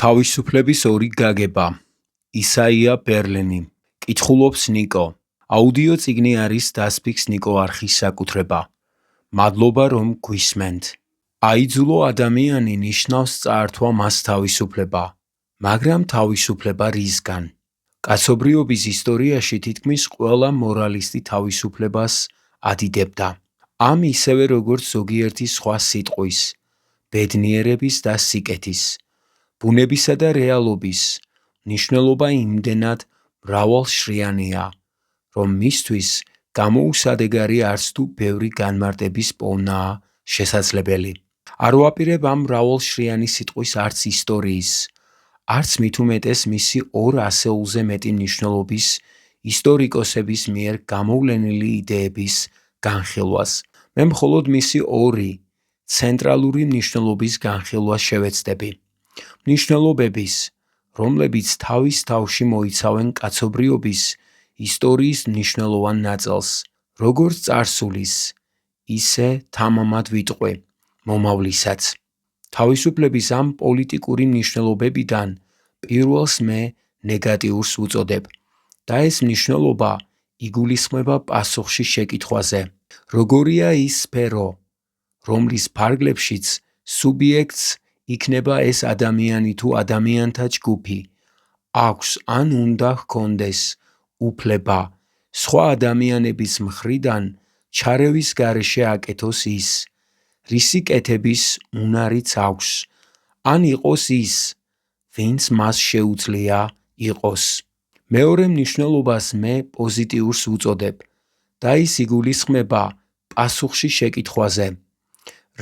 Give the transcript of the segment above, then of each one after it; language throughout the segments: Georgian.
თავისუფლების ორი გაგება. ისაია ბერლენი. კითხულობს ნიკო. აუდიო წიგნი არის დასფიქს ნიკო არხის საკუთრება. მადლობა რომ გვისმენთ. აიძულო ადამიანი ნიშნავს წაართვა მას თავისუფლება. მაგრამ თავისუფლება რისგან? კაცობრიობის ისტორიაში თითქმის ყველა მორალისტი თავისუფლებას ადიდებდა. ამ ისევე როგორც ზოგიერთი სხვა სიტყვის, ბედნიერების და სიკეთის, ბუნებისა და რეალობის მნიშვნელობა იმდენად მრავალშრიანია, რომ მისთვის გამოუსადეგარი არც თუ ბევრი განმარტების პოვნაა შესაძლებელი. არ ვაპირებ ამ მრავალშრიანი სიტყვის არც ისტორიის, არც მით უმეტეს მისი 200-ზე მეტი მნიშვნელობის ისტორიკოსების მიერ გამოვლენილი იდეების განხილვას. მე მხოლოდ მისი ორი ცენტრალური მნიშვნელობის განხილვას შევეცდები. მნიშვნელობების, რომლებიც თავის თავში მოიცავენ კაცობრიობის ისტორიის მნიშვნელოვან ნაწილს, როგორც წარსულის, ისე თამამად ვიტყვი, მომავლისაც. თავისუფლების ამ პოლიტიკური მნიშვნელობებიდან პირველს მე ნეგატიურს ვუწოდებ და ეს მნიშვნელობა იგულისხმება პასუხში შეკითხვაზე. როგორია ის სფერო, რომლის ფარგლებშიც სუბიექტს იქნება ეს ადამიანი თუ ადამიანთა ჯგუფი, აქვს ან უნდა ჰქონდეს უფლება სხვა ადამიანების მხრიდან ჩარევის გარეშე აკეთოს ის, რისი კეთების უნარიც აქვს, ან იყოს ის, ვინც მას შეუძლია იყოს. მეორე მნიშვნელობას მე პოზიტიურს ვუწოდებ და ის იგულისხმება პასუხში შეკითხვაზე.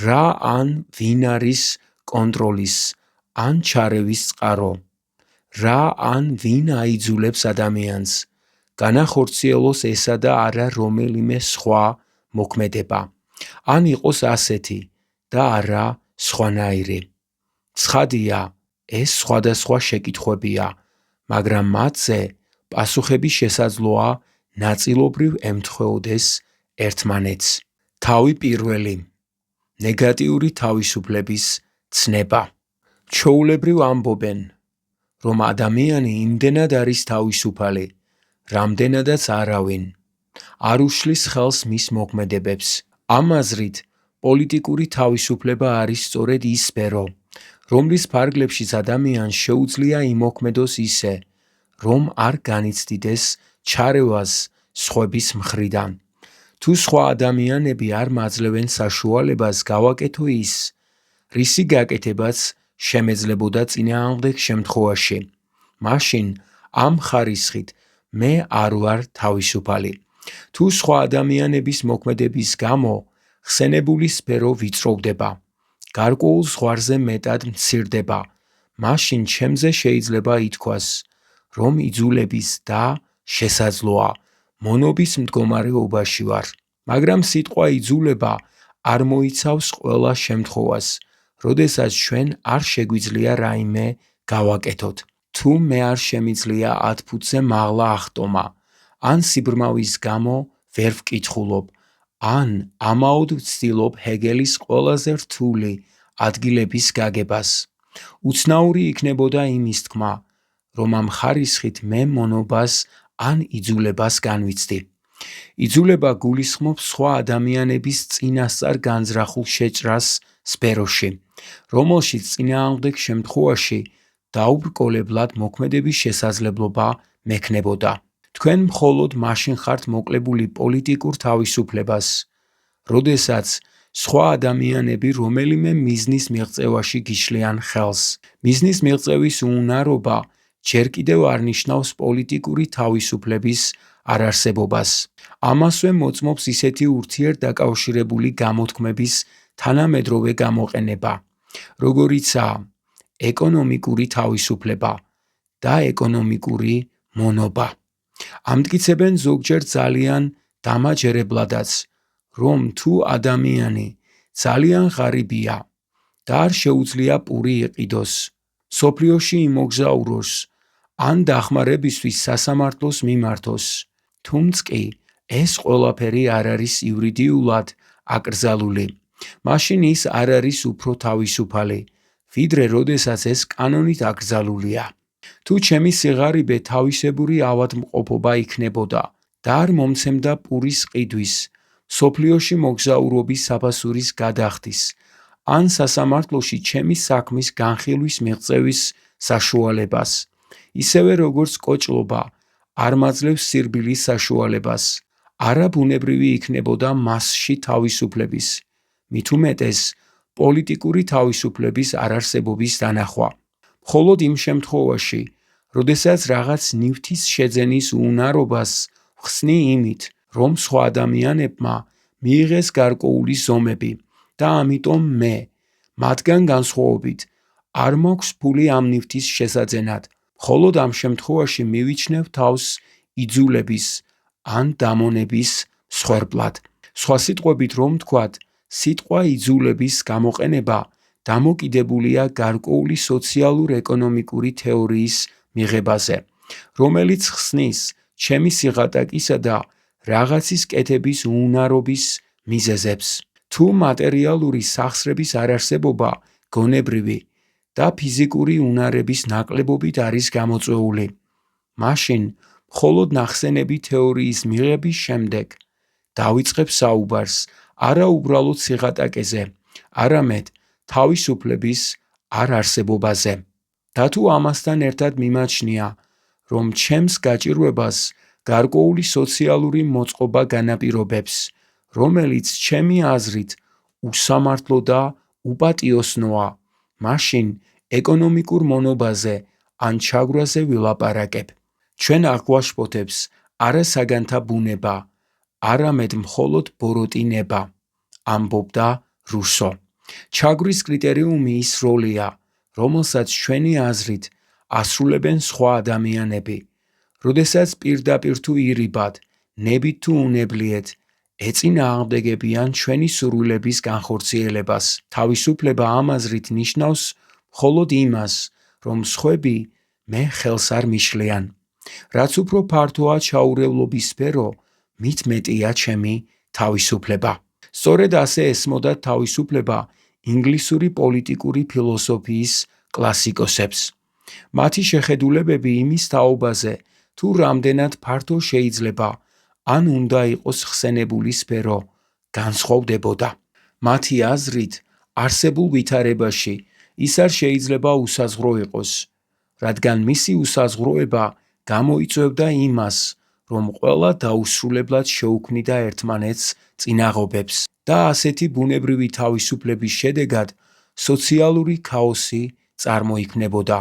რა ან ვინ არის კონტროლის ან ჩარევის წყარო? რა ან ვინ აიძულებს ადამიანს განახორციელოს ესა და არა რომელიმე სხვა მოქმედება, ან იყოს ასეთი და არა სხვანაირი? ცხადია, ეს სხვადასხვა შეკითხვებია, მაგრამ მათზე პასუხები შესაძლოა ნაწილობრივ ემთხვეოდეს ერთმანეთს. თავი პირველი. ნეგატიური თავისუფლების ცნება. ჩვეულებრივ ამბობენ, რომ ადამიანი იმდენად არის თავისუფალი, რამდენადაც არავინ არ უშლის ხელს მის მოქმედებებს. ამ აზრით, პოლიტიკური თავისუფლება არის სწორედ ის სფერო, რომლის ფარგლებშიც ადამიანს შეუძლია იმოქმედოს ისე, რომ არ განიცდიდეს ჩარევას სხვების მხრიდან. თუ სხვა ადამიანები არ მაძლევენ საშუალებას გავაკეთო ის, რისი გაკეთებაც შემეძლებოდა წინააღმდეგ შემთხვევაში, მაშინ ამ ხარისხით მე არ ვარ თავისუფალი. თუ სხვა ადამიანების მოქმედების გამო ხსენებული სფერო ვიწროვდება, გარკვეულ ზღვარზე მეტად მცირდება, მაშინ ჩემზე შეიძლება ითქვას, რომ იძულების და შესაძლოა მონობის მდგომარეობაში ვარ. მაგრამ სიტყვა იძულება არ მოიცავს ყველა შემთხვევას, როდესაც ჩვენ არ შეგვიძლია რაიმე გავაკეთოთ. თუ მე არ შემიძლია 10 ფუტზე მაღლა ახტომა, ან სიბრმავის გამო ვერ ვკითხულობ, ან ამაოდ ვცდილობ ჰეგელის ყველაზე რთული ადგილების გაგებას, უცნაური იქნებოდა იმის თქმა, რომ ამ ხარისხით მე მონობას ან იძულებას განვიცდი. იძულება გულისხმობს სხვა ადამიანების წინასწარ განზრახულ შეჭრას სფეროში, რომელშიც წინააღმდეგ შემთხვევაში დაუბრკოლებლად მოქმედების შესაძლებლობა მექნებოდა. თქვენ მხოლოდ მაშინ ხართ მოკლებული პოლიტიკურ თავისუფლებას, როდესაც სხვა ადამიანები რომელიმე მიზნის მიღწევაში გიშლიან ხელს. მიზნის მიღწევის უნარობა ჯერ კიდევ არ ნიშნავს პოლიტიკური თავისუფლების არარსებობას. ამასვე მოწმობს ისეთი ურთიერთდაკავშირებული გამოთქმების თანამედროვე გამოყენება, როგორიცაა ეკონომიკური თავისუფლება და ეკონომიკური მონობა. ამტკიცებენ ზოგჯერ ძალიან დამაჯერებლადაც, რომ თუ ადამიანი ძალიან ღარიბია და არ შეუძლია პური იყიდოს, მსოფლიოში იმოგზაუროს, ან დახმარებისთვის სასამართლოს მიმართოს, თუმცკი ეს ყველაფერი არ არის იურიდიულად აკრძალული, მაშინ ის არ არის უფრო თავისუფალი, ვიდრე როდესაც ეს კანონით აკრძალულია. თუ ჩემი სიღარიბე თავისებური ავადმყოფობა იქნებოდა და არ მომცემდა პურის ყიდვის, მსოფლიოში მოგზაურობის საფასურის გადახდის, ან სასამართლოში ჩემი საქმის განხილვის მიღწევის საშუალებას, ისევე როგორც კოჭლობა არ მაძლევს სირბილის საშუალებას, არაბუნებრივი იქნებოდა მასში თავისუფლების, მით უმეტეს პოლიტიკური თავისუფლების არარსებობის დანახვა. მხოლოდ იმ შემთხვევაში, როდესაც რაღაც ნივთის შეძენის უნარობას ვხსნი იმით, რომ სხვა ადამიანებმა მიიღეს გარკვეული ზომები და ამიტომ მე, მათგან განსხვავებით, არ მაქვს ფული ამ ნივთის შესაძენად, მხოლოდ ამ შემთხვევაში მივიჩნევ თავს იძულების ან დამონების მსხვერპლად. სხვა სიტყვებით რომ ვთქვათ, სიტყვა იძულების გამოყენება დამოკიდებულია გარკვეული სოციალურ-ეკონომიკური თეორიის მიღებაზე, რომელიც ხსნის ჩემი სიღატაკისა და რაღაცის კეთების უნარობის მიზეზებს. თუ მატერიალური სახსრების არარსებობა გონებრივი და ფიზიკური უნარების ნაკლებობით არის გამოწვეული, მაშინ მხოლოდ ნახსენები თეორიის მიღების შემდეგ დავიწყებ საუბარს არა უბრალოდ სიღატაკეზე, არამედ თავისუფლების არ არსებობაზე. და თუ ამასთან ერთად მიმაჩნია, რომ ჩემს გაჭირვებას გარკვეული სოციალური მოწყობა განაპირობებს, რომელიც ჩემი აზრით უსამართლო და უპატიოსნოა, მაშინ ეკონომიკურ მონობაზე ან ჩაგვრაზე ვილაპარაკებ. ჩვენ არ გვაშფოთებს არა საგანთა ბუნება, არამედ მხოლოდ ბოროტინება, ამბობდა რუსო. ჩაგვრის კრიტერიუმი ის როლია, რომელსაც ჩვენი აზრით ასრულებენ სხვა ადამიანები, როდესაც პირდაპირ თუ ირიბად, ნებით თუ უნებლიეთ, ეწინააღმდეგებიან ჩვენი სურვილების განხორციელებას. თავისუფლება ამ აზრით ნიშნავს მხოლოდ იმას, რომ სხვები მე ხელს არ მიშლიან. რაც უფრო ფართოა ჩაურევლობის სფერო, მით მეტია ჩემი თავისუფლება. სწორედ ასე ესმოდა თავისუფლება ინგლისური პოლიტიკური ფილოსოფიის კლასიკოსებს. მათი შეხედულებები იმის თაობაზე, თუ რამდენად ფართო შეიძლება ან უნდა იყოს ხსენებული სფერო, განსხვავდებოდა. მათი აზრით, არსებულ ვითარებაში ის არ შეიძლება უსაზღრო იყოს, რადგან მისი უსაზღროება გამოიწვევდა იმას, რომ ყველა დაუსრულებლად შეუქმნიდა ერთმანეთს წინაღობებს და ასეთი ბუნებრივი თავისუფლების შედეგად სოციალური ქაოსი წარმოიქმნებოდა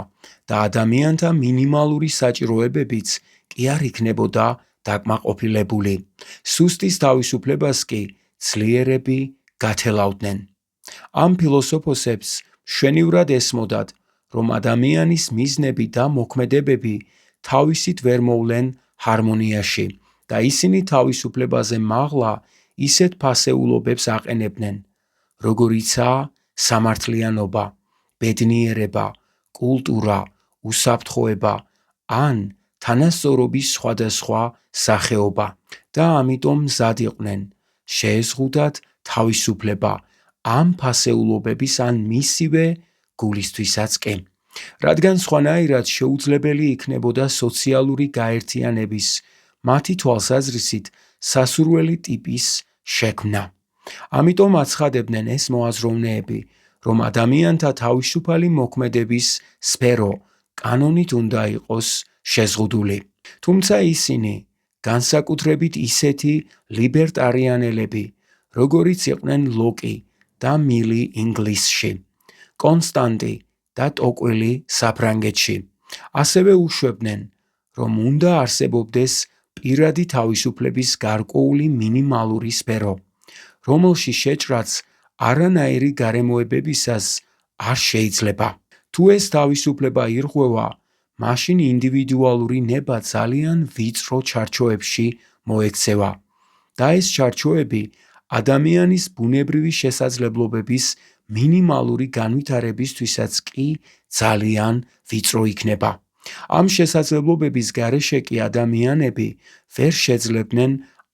და ადამიანთა მინიმალური საჭიროებებიც კი არ იქნებოდა დაკმაყოფილებული. სუსტის თავისუფლებას კი ძლიერები გათელავდნენ. ამ ფილოსოფოსებს მშვენივრად ესმოდათ, რომ ადამიანის მიზნები და მოქმედებები თავისით ვერ მოვლენ ჰარმონიაში და ისინი თავისუფლებაზე მაღლა ისეთ ფასეულობებს აყენებდნენ, როგორიცაა სამართლიანობა, ბედნიერება, კულტურა, უსაფრთხოება ან თანასწორობის სხვადასხვა სახეობა და ამიტომ მზად იყვნენ შეეზღუდათ თავისუფლება ამ ფასეულობების ან მისივე გულისთვისაც კი. რადგან სხვანაირად შეუძლებელი იქნებოდა სოციალური გაერთიანების, მათი თვალსაზრისით სასურველი ტიპის შექმნა. ამიტომ აცხადებდნენ ეს მოაზროვნეები, რომ ადამიანთა თავისუფალი მოქმედების სფერო კანონით უნდა იყოს შეზღუდული. თუმცა ისინი, განსაკუთრებით ისეთი ლიბერტარიანელები, როგორიც იყვნენ ლოკი და მილი ინგლისში, კონსტანტი და ტოკვილი საფრანგეთში, ასევე უშვებდნენ, რომ უნდა არსებობდეს პირადი თავისუფლების გარკვეული მინიმალური სფერო, რომელში შეჭრაც არანაირი გარემოებებისას არ შეიძლება. თუ ეს თავისუფლება ირღვევა, მაშინ ინდივიდუალური ნება ძალიან ვიწრო ჩარჩოებში მოექცევა და ეს ჩარჩოები ადამიანის ბუნებრივი შესაძლებლობების მინიმალური განვითარებისთვისაც კი ძალიან ვიწრო იქნება. ამ შესაძლებლობების გარეშე კი ადამიანები ვერ შეძლებდნენ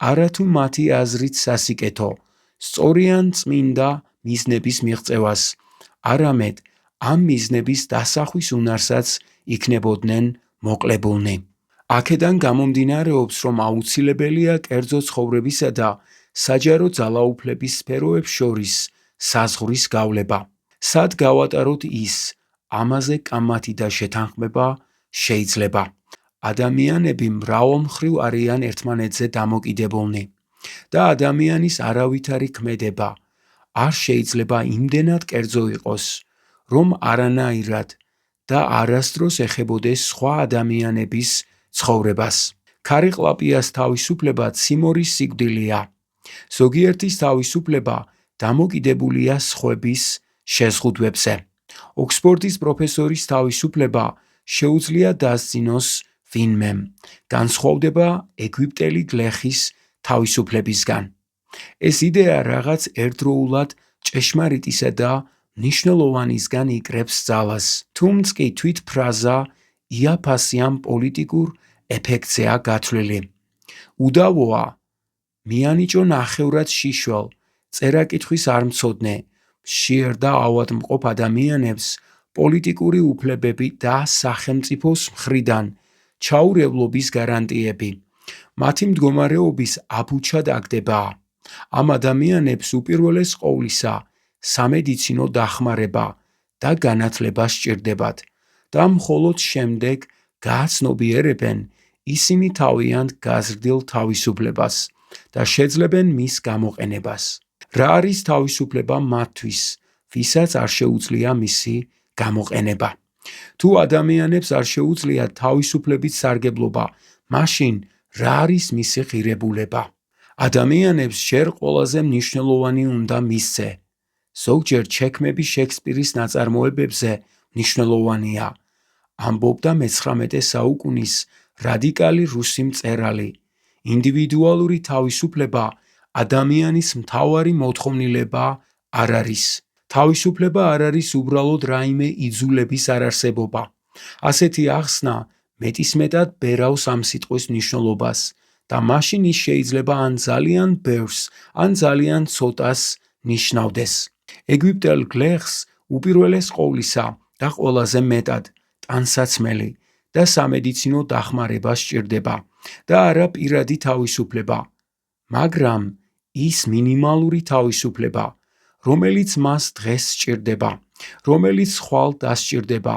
არათუ მათი აზრით სასიკეთო, სწორი ან წმინდა მიზნების მიღწევას, არამედ ამ მიზნების დასახვის უნარსაც იქნებოდნენ მოკლებულნი. აქედან გამომდინარეობს, რომ აუცილებელია კერძო ცხოვრებისა და საჯარო ძალაუფლების სფეროებს შორის საზღვრის გავლება. სად გავატაროთ ის, ამაზე კამათი და შეთანხმება შეიძლება. ადამიანები მრავალმხრივ არიან ერთმანეთზე დამოკიდებულნი და ადამიანის არავითარი ქმედება არ შეიძლება იმდენად კერძო იყოს, რომ არანაირად და არასდროს ეხებოდეს სხვა ადამიანების ცხოვრებას. ქარიყლაპიას თავისუფლება ციმორის სიკვდილია. ზოგიერთის თავისუფლება დამოკიდებულია სხვების შეზღუდვებზე. ოქსფორდის პროფესორის თავისუფლება შეუძლია დასძინოს ვინმემ, განსხვავდება ეგვიპტელი გლეხის თავისუფლებისგან. ეს იდეა რაღაც ერთდროულად ჭეშმარიტისა და მნიშვნელოვანისგან იკრებს ძალას, თუმცა კი თვით ფრაზა იაფასიან პოლიტიკურ ეფექტზეა გათვლილი. უდავოა, მიანიჭო ნახევრად შიშველ, წერა-კითხვის არ მცოდნე, მშიერ და ავადმყოფ ადამიანებს პოლიტიკური უფლებები და სახელმწიფოს მხრიდან ჩაურევლობის გარანტიები, მათი მდგომარეობის აბუჩად აგდება. ამ ადამიანებს უპირველეს ყოვლისა სამედიცინო დახმარება და განათლება სჭირდებათ და მხოლოდ შემდეგ გააცნობიერებენ ისინი თავიანთ გაზრდილ თავისუფლებას და შეძლებენ მის გამოყენებას. რა არის თავისუფლება მათთვის, ვისაც არ შეუძლია მისი გამოყენება? თუ ადამიანებს არ შეუძლიათ თავისუფლებით სარგებლობა, მაშინ რა არის მისი ღირებულება? ადამიანებს ჯერ ყველაზე მნიშვნელოვანი უნდა მისცე. ზოგჯერ ჩექმები შექსპირის ნაწარმოებებზე მნიშვნელოვანია, ამბობდა მე-19 საუკუნის რადიკალი რუსი მწერალი. ინდივიდუალური თავისუფლება ადამიანის მთავარი მოთხოვნილება არ არის. თავისუფლება არ არის უბრალოდ რაიმე იძულების არარსებობა. ასეთი ახსნა მეტისმეტად ბერავს ამ სიტყვის მნიშვნელობას და მაშინ ის შეიძლება ან ძალიან ბევრს, ან ძალიან ცოტას ნიშნავდეს. ეგვიპტელ გლეხს უპირველეს ყოვლისა და ყველაზე მეტად ტანსაცმელი და სამედიცინო დახმარება სჭირდება და არა პირადი თავისუფლება, მაგრამ ის მინიმალური თავისუფლება, რომელიც მას დღეს სჭირდება, რომელიც ხვალ დასჭირდება,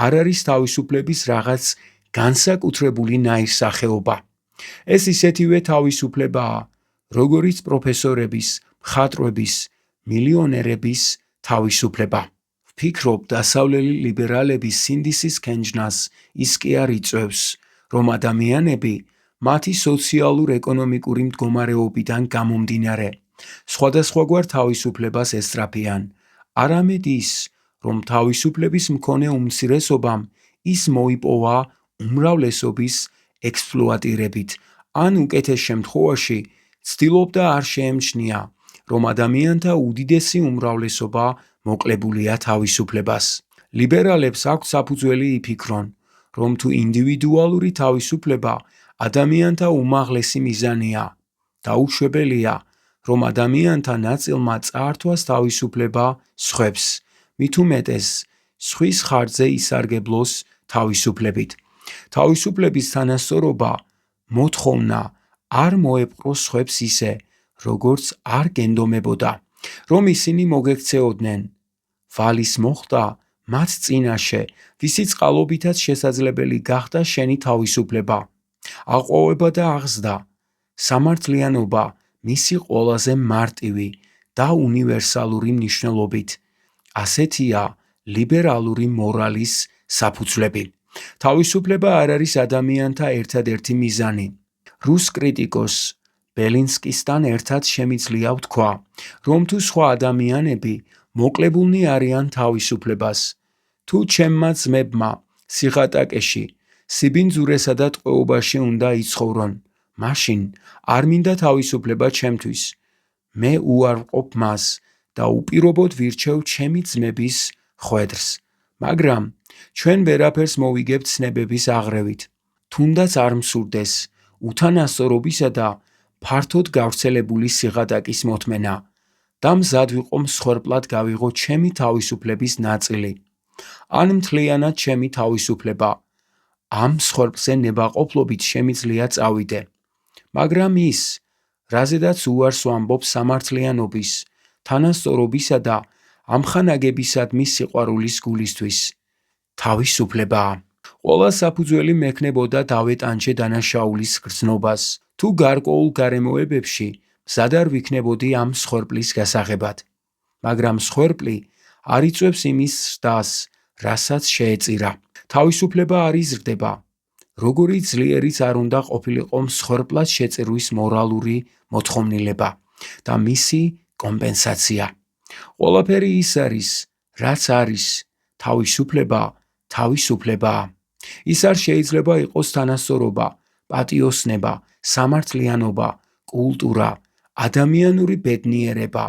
არ არის თავისუფლების რაღაც განსაკუთრებული ნაირსახეობა. ეს ისეთივე თავისუფლებაა, როგორიც პროფესორების, მხატვრების, მილიონერების თავისუფლება. ვფიქრობ, დასავლელი ლიბერალების სინდისის ქენჯნას ის კი არ იწვევს, რომ ადამიანები მათი სოციალურ-ეკონომიკური მდგომარეობიდან გამომდინარე სხვადასხვაგვარ თავისუფლებას ესწრაფიან, არამედ ის, რომ თავისუფლების მქონე უმცირესობამ ის მოიპოვა უმრავლესობის ექსპლუატირებით, ან უკეთეს შემთხვევაში ცდილობდა არ შეემჩნია, რომ ადამიანთა უდიდესი უმრავლესობა მოკლებულია თავისუფლებას. ლიბერალებს აქვთ საფუძველი იფიქრონ, რომ თუ ინდივიდუალური თავისუფლება ადამიანთა უმაღლესი მიზანია, დაუშვებელია, რომ ადამიანთა ნაწილმა წაართვას თავისუფლება სხვებს, მით უმეტეს სხვის ხარჯზე ისარგებლოს თავისუფლებით. თავისუფლების თანასწორობა მოთხოვნა არ მოეპყროს სხვებს ისე, როგორც არ გენდომებოდა, რომ ისინი მოგექცეოდნენ. ვალის მოხდა მათ წინაშე, ვისიც წყალობითაც შესაძლებელი გახდა შენი თავისუფლება, აყვავება და აღზრდა, სამართლიანობა მისი ყველაზე მარტივი და უნივერსალური მნიშვნელობით. ასეთია ლიბერალური მორალის საფუძვლები. თავისუფლება არ არის ადამიანთა ერთადერთი მიზანი. რუს კრიტიკოს ბელინსკისთან ერთად შემიძლია ვთქვა, რომ თუ სხვა ადამიანები მოკლებულნი არიან თავისუფლებას, თუ ჩემმა ძმებმა სიღატაკეში, სიბინძურესა და ტყვეობაში უნდა იცხოვრონ, მაშინ არ მინდა თავისუფლება ჩემთვის. მე უარყოფ მას და უპირობოდ ვირჩევ ჩემი ძმების ხვედრს, მაგრამ ჩვენ ვერაფერს მოვიგებთ ცნებების აღრევით. თუნდაც არ მსურდეს უთანასწორობისა და ფართოდ გავრცელებული სიღატაკის მოთმენა და მზად ვიყო მსხვერპლად გავიღო ჩემი თავისუფლების ნაწილი. ან მთლიანად ჩემი თავისუფლება. ამ მსხვერპლზე ნებაყოფლობით შემიძლია წავიდე. მაგრამ ის, რაზედაც უარს ვამბობ სამართლიანობის, თანასწორობისა და ამხანაგებისადმი სიყვარულის გულისთვის, თავისუფლებაა. ყველა საფუძველი მექნებოდა დავით ანჩე დანაშაულის გრძნობას, თუ გარკვეულ გარემოებებში მზად არ ვიქნებოდი ამ მსხვერპლის გასაღებად. მაგრამ მსხვერპლი არ იწვევს იმის ზრდას, რასაც შეეწირა. თავისუფლება არ იზრდება. როგორი ძლიერიც არ უნდა ყოფილიყო მსხვერპლად შეწირვის მორალური მოთხოვნილება და მისი კომპენსაცია. ყველაფერი ის არის, რაც არის, თავისუფლებაა. ის არ შეიძლება იყოს თანასწორობა, პატიოსნება, სამართლიანობა, კულტურა, ადამიანური ბედნიერება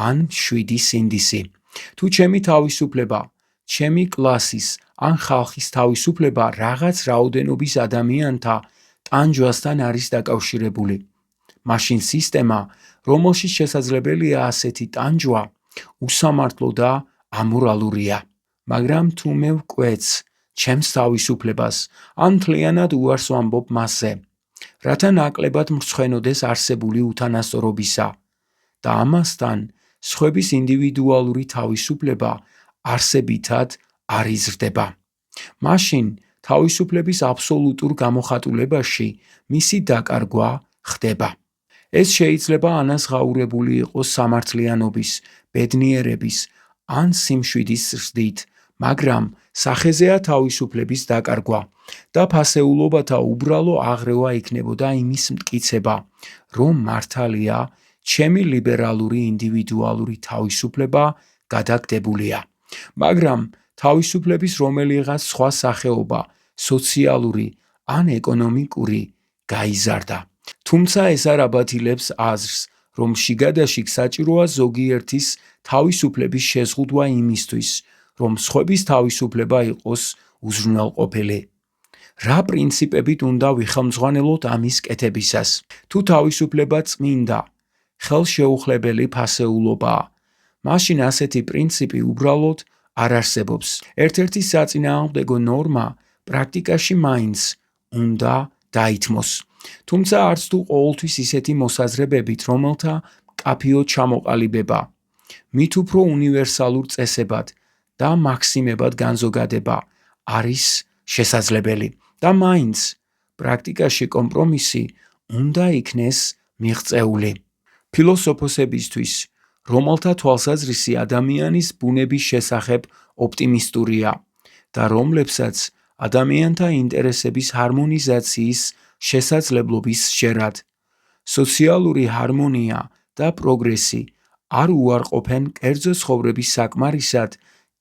ან მშვიდი სინდისი. თუ ჩემი თავისუფლება, ჩემი კლასის ან ხალხის თავისუფლება რაღაც რაოდენობის ადამიანთა ტანჯვასთან არის დაკავშირებული, მაშინ სისტემა, რომელშიც შესაძლებელია ასეთი ტანჯვა, უსამართლო და ამორალურია. მაგრამ თუ მე ვკვეც ჩემს თავისუფლებას, ან მთლიანად უარს ვამბობ მასზე, რათა ნაკლებად მრცხვენოდეს არსებული უთანასწორობისა და ამასთან სხვების ინდივიდუალური თავისუფლება არსებითად არ იზრდება. მაშინ თავისუფლების აბსოლუტურ გამოხატულებაში მისი დაკარგვა ხდება. ეს შეიძლება ანაზღაურებული იყოს სამართლიანობის, ბედნიერების ან სიმშვიდის ზრდით, მაგრამ სახეზეა თავისუფლების დაკარგვა და ფასეულობათა უბრალო აღრევა იქნებოდა იმის მტკიცება, რომ მართალია ჩემი ლიბერალური ინდივიდუალური თავისუფლება გადაგდებულია. მაგრამ თავისუფლების რომელიღაც სხვა სახეობა, სოციალური ან ეკონომიკური გაიზარდა. თუმცა ეს არ აბათილებს აზრს, რომ შიგადაშიგ საჭიროა ზოგიერთის თავისუფლების შეზღუდვა იმისთვის, რომ სხვების თავისუფლება იყოს უზრუნველყოფილი. რა პრინციპებით უნდა ვიხელმძღვანელოთ ამის კეთებისას? თუ თავისუფლება წმინდა, ხელშეუხლებელი ფასეულობაა, მაშინ ასეთი პრინციპი უბრალოდ არ არსებობს. ერთ-ერთი საწინააღმდეგო ნორმა პრაქტიკაში მაინც უნდა დაითმოს. თუმცა არც თუ ყოველთვის ისეთი მოსაზრებებით, რომელთა მკაფიო ჩამოყალიბება, მით უფრო უნივერსალურ წესებად და მაქსიმებად განზოგადება არის შესაძლებელი და მაინც პრაქტიკაში კომპრომისი უნდა იქნეს მიღწეული. ფილოსოფოსებისთვის, რომელთა თვალსაზრისი ადამიანის ბუნების შესახებ ოპტიმისტურია და რომლებსაც ადამიანთა ინტერესების ჰარმონიზაციის შესაძლებლობის სჯერათ, სოციალური ჰარმონია და პროგრესი არ უარყოფენ კერძო ცხოვრების საკმარისად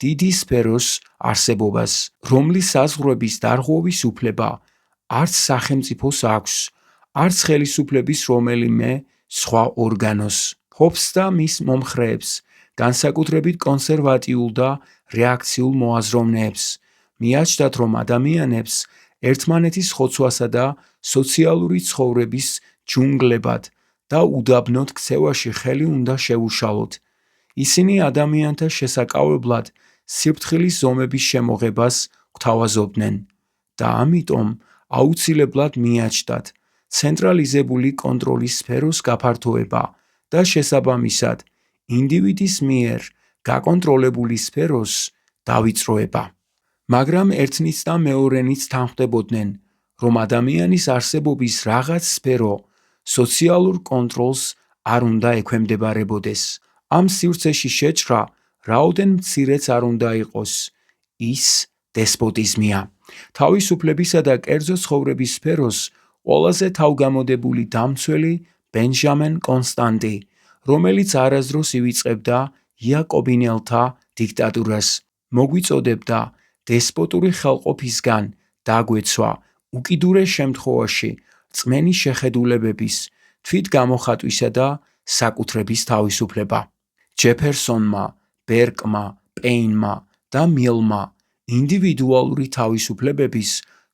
დიდი სფეროს არსებობას, რომლის საზღვრების დარღვევის უფლება არც სახელმწიფოს აქვს, არც ხელისუფლების რომელიმე სხვა ორგანოს. ჰობს და მის მომხრეებს, განსაკუთრებით კონსერვატიულ და რეაქციულ მოაზროვნეებს, მიაჩნდათ, რომ ადამიანებს ერთმანეთის ხოცვასა და სოციალური ცხოვრების ჯუნგლებად და უდაბნოდ ქცევაში ხელი უნდა შეუშალოთ. ისინი ადამიანთა შესაკავებლად სიფრთხილის ზომების შემოღებას გვთავაზობდნენ და ამიტომ აუცილებლად მიაჩნდათ ცენტრალიზებული კონტროლის სფეროს გაფართოება და შესაბამისად ინდივიდის მიერ გაკონტროლებული სფეროს დავიწროება. მაგრამ ერთნიც და მეორენიც თანხმდებოდნენ, რომ ადამიანის არსებობის რაღაც სფერო სოციალურ კონტროლს არ უნდა ექვემდებარებოდეს. ამ სივრცეში შეჭრა რაოდენ მცირეც არ უნდა იყოს, ის დესპოტიზმია. თავისუფლებისა და კერძო ცხოვრების სფეროს ყველაზე თავგამოდებული დამცველი ბენჟამენ კონსტანტი, რომელიც არასდროს ივიწყებდა იაკობინელთა დიქტატურას, მოგვიწოდებდა დესპოტური ხელყოფისგან დაგვეცვა უკიდურეს შემთხვევაში რწმენი შეხედულებების, თვითგამოხატვისა და საკუთრების თავისუფლება. ჯეფერსონმა, ბერკმა, პეინმა და მილმა ინდივიდუალური თავისუფლებების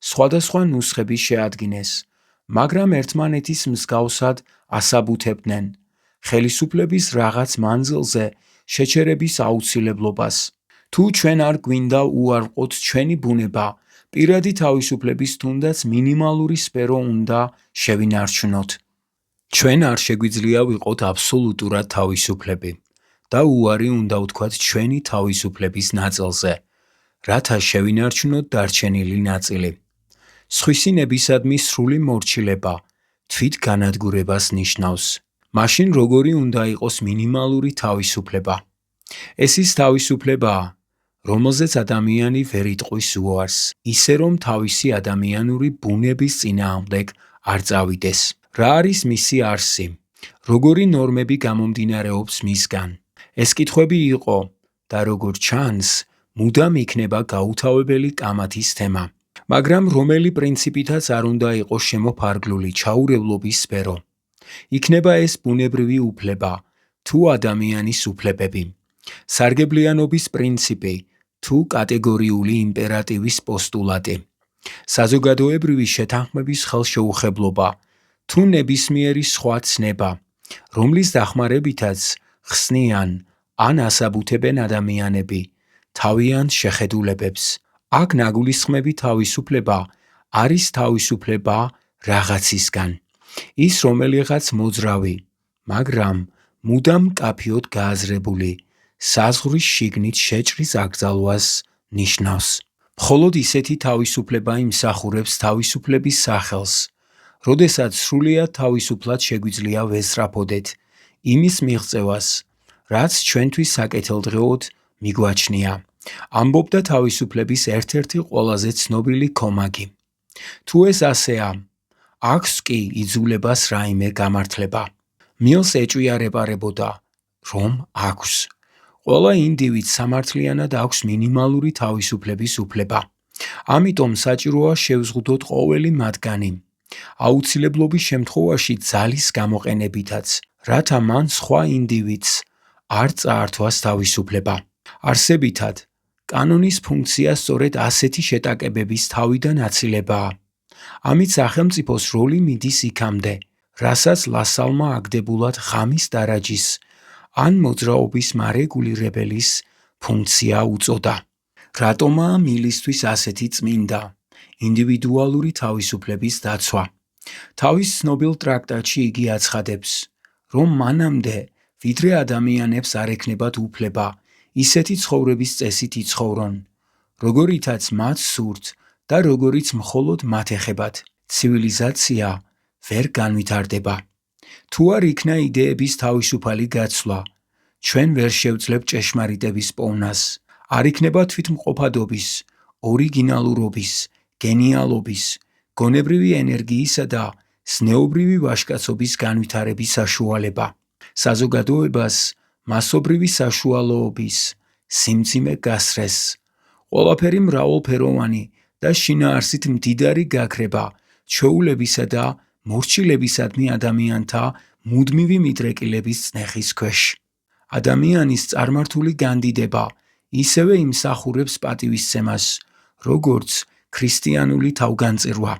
სხვადასხვა ნუსხები შეადგინეს, მაგრამ ერთმანეთის მსგავსად ასაბუთებდნენ ხელისუფლების რაღაც მანძილზე შეჩერების აუცილებლობას. თუ ჩვენ არ გვინდა უარყოთ ჩვენი ბუნება, პირადი თავისუფლების თუნდაც მინიმალური სფერო უნდა შევინარჩუნოთ. ჩვენ არ შეგვიძლია ვიყოთ აბსოლუტურად თავისუფლები და უარი უნდა ვთქვათ ჩვენი თავისუფლების ნაწილზე, რათა შევინარჩუნოთ დარჩენილი ნაწილი. სხვისი ნებისადმი სრული მორჩილება თვით განადგურებას ნიშნავს. მაშინ როგორი უნდა იყოს მინიმალური თავისუფლება? ეს ის თავისუფლებაა, რომელზეც ადამიანი ვერ იტყვის უარს, ისე რომ თავისი ადამიანური ბუნების წინააღმდეგ არ წავიდეს. რა არის მისი არსი? როგორი ნორმები გამომდინარეობს მისგან? ეს კითხვები იყო და როგორც ჩანს, მუდამ იქნება გაუთავებელი კამათის თემა. მაგრამ რომელი პრინციპითაც არ უნდა იყოს შემოფარგლული ჩაურევლობის სფერო. იქნება ეს ბუნებრივი უფლება თუ ადამიანის უფლებები, სარგებლიანობის პრინციპი თუ კატეგორიული იმპერატივის პოსტულატი, საზოგადოებრივი შეთანხმების ხელშეუხებლობა თუ ნებისმიერი სხვა ცნება, რომლის დახმარებითაც ხსნიან ან ასაბუთებენ ადამიანები თავიანთ შეხედულებებს. აქ ნაგულისხმები თავისუფლება არის თავისუფლება რაღაცისგან. ის რომელიღაც მოძრავი, მაგრამ მუდამ მკაფიოდ გააზრებული, საზღვრის შიგნით შეჭრის აკრძალვას ნიშნავს. მხოლოდ ისეთი თავისუფლება იმსახურებს თავისუფლების სახელს, როდესაც სრულიად თავისუფლად შეგვიძლია ვესწრაფოდეთ იმის მიღწევას, რაც ჩვენთვის საკეთილდღეოდ მიგვაჩნია. ამბობდა თავისუფლების ერთ-ერთი ყველაზე ცნობილი ქომაგი. თუ ეს ასეა, აქვს კი იძულებას რაიმე გამართლება. მილს ეჭვიარეპარებოდა, რომ აქვს. ყველა ინდივიდს სამართლიანად აქვს მინიმალური თავისუფლების უფლება. ამიტომ საჭიროა შევზღუდოთ ყოველი მათგანი, აუცილებლობის შემთხვევაში ძალის გამოყენებითაც, რათა მან სხვა ინდივიდს არ წაართვას თავისუფლება. არსებითად, კანონის ფუნქცია სწორედ ასეთი შეტაკებების თავიდან აცილებაა. ამით სახელმწიფოს როლი მიდის იქამდე, რასაც ლასალმა აგდებულად ღამის დარაჯის ან მოძრაობის მარეგულირებელის ფუნქცია უწოდა. რატომაა მილისთვის ასეთი წმინდა, ინდივიდუალური თავისუფლების დაცვა? თავის ცნობილ ტრაქტატში იგი აცხადებს, რომ მანამდე, ვიდრე ადამიანებს არ ექნებათ უფლება ისეთი ცხოვრების წესით იცხოვრონ, როგორითაც მათ სურთ და როგორიც მხოლოდ მათ ეხებათ, ცივილიზაცია ვერ განვითარდება. თუ არ იქნა იდეების თავისუფალი გაცვლა, ჩვენ ვერ შევძლებთ ჭეშმარიტების პოვნას, არ იქნება თვითმყოფადობის, ორიგინალურობის, გენიალობის, გონებრივი ენერგიისა და ზნეობრივი ვაჟკაცობის განვითარების საშუალება. საზოგადოებას მასობრივი საშუალოების სიმძიმე გასრეს. ყველაფერი მრავალფეროვანი და შინაარსით მდიდარი გაქრება ჩვეულებისა და მორჩილებისადმი ადამიანთა მუდმივი მიდრეკილების წნეხის ქვეშ. ადამიანის წარმართული განდიდება ისევე იმსახურებს პატივისცემას, როგორც ქრისტიანული თავგანწირვა.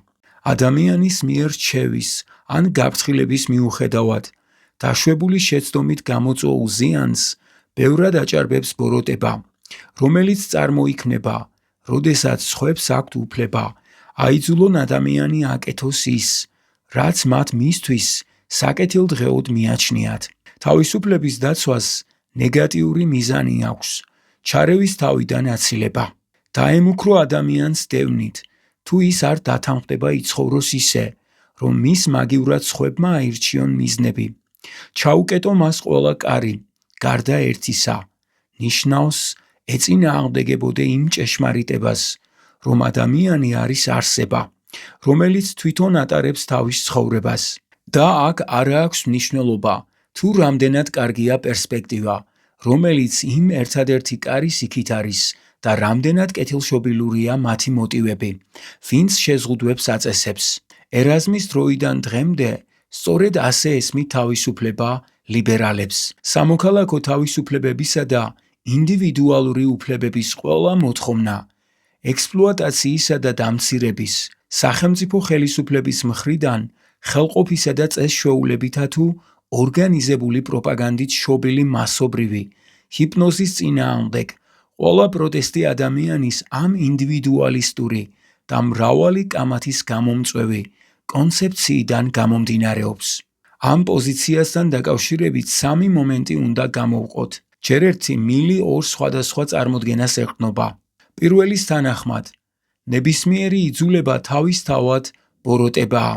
ადამიანის მიერ რჩევის ან გაფრთხილების მიუხედავად, დაშვებული შეცდომით გამოწვეულ ზიანს ბევრად აჭარბებს ბოროტება, რომელიც წარმოიქმნება, როდესაც სხვებს აქვთ უფლება აიძულონ ადამიანი აკეთოს ის, რაც მათ მისთვის საკეთილდღეოდ მიაჩნიათ. თავისუფლების დაცვას ნეგატიური მიზანი აქვს, ჩარევის თავიდან აცილება. დაემუქრო ადამიანს დევნით, თუ ის არ დათანხმდება იცხოვროს ისე, რომ მის მაგივრად სხვებმა აირჩიონ მიზნები. ჩაუკეტო მას ყველა კარი, გარდა ერთისა, ნიშნავს ეწინააღმდეგებოდე იმ ჭეშმარიტებას, რომ ადამიანი არის არსება, რომელიც თვითონ ატარებს თავის ცხოვრებას და აქ არ აქვს მნიშვნელობა, თუ რამდენად კარგია პერსპექტივა, რომელიც იმ ერთადერთი კარის იქით არის და რამდენად კეთილშობილურია მათი მოტივები, ვინც შეზღუდვებს აწესებს. ერაზმის დროიდან დღემდე სწორედ ასე ესმით თავისუფლება ლიბერალებს. სამოქალაქო თავისუფლებებისა და ინდივიდუალური უფლებების ყველა მოთხოვნა, ექსპლუატაციისა და დამცირების, სახელმწიფო ხელისუფლების მხრიდან ხელყოფისა და წესშეულებითა თუ ორგანიზებული პროპაგანდით შობილი მასობრივი, ჰიპნოზის წინააღმდეგ ყველა პროტესტი ადამიანის ამ ინდივიდუალისტური და მრავალი კამათის გამომწვევი კონცეფციიდან გამომდინარეობს. ამ პოზიციასთან დაკავშირებით სამი მომენტი უნდა გამოვყოთ. ჯერ ერთი მილი ორ სხვადასხვა წარმოდგენას ეყრდნობა. პირველის თანახმად, ნებისმიერი იძულება თავისთავად ბოროტებაა,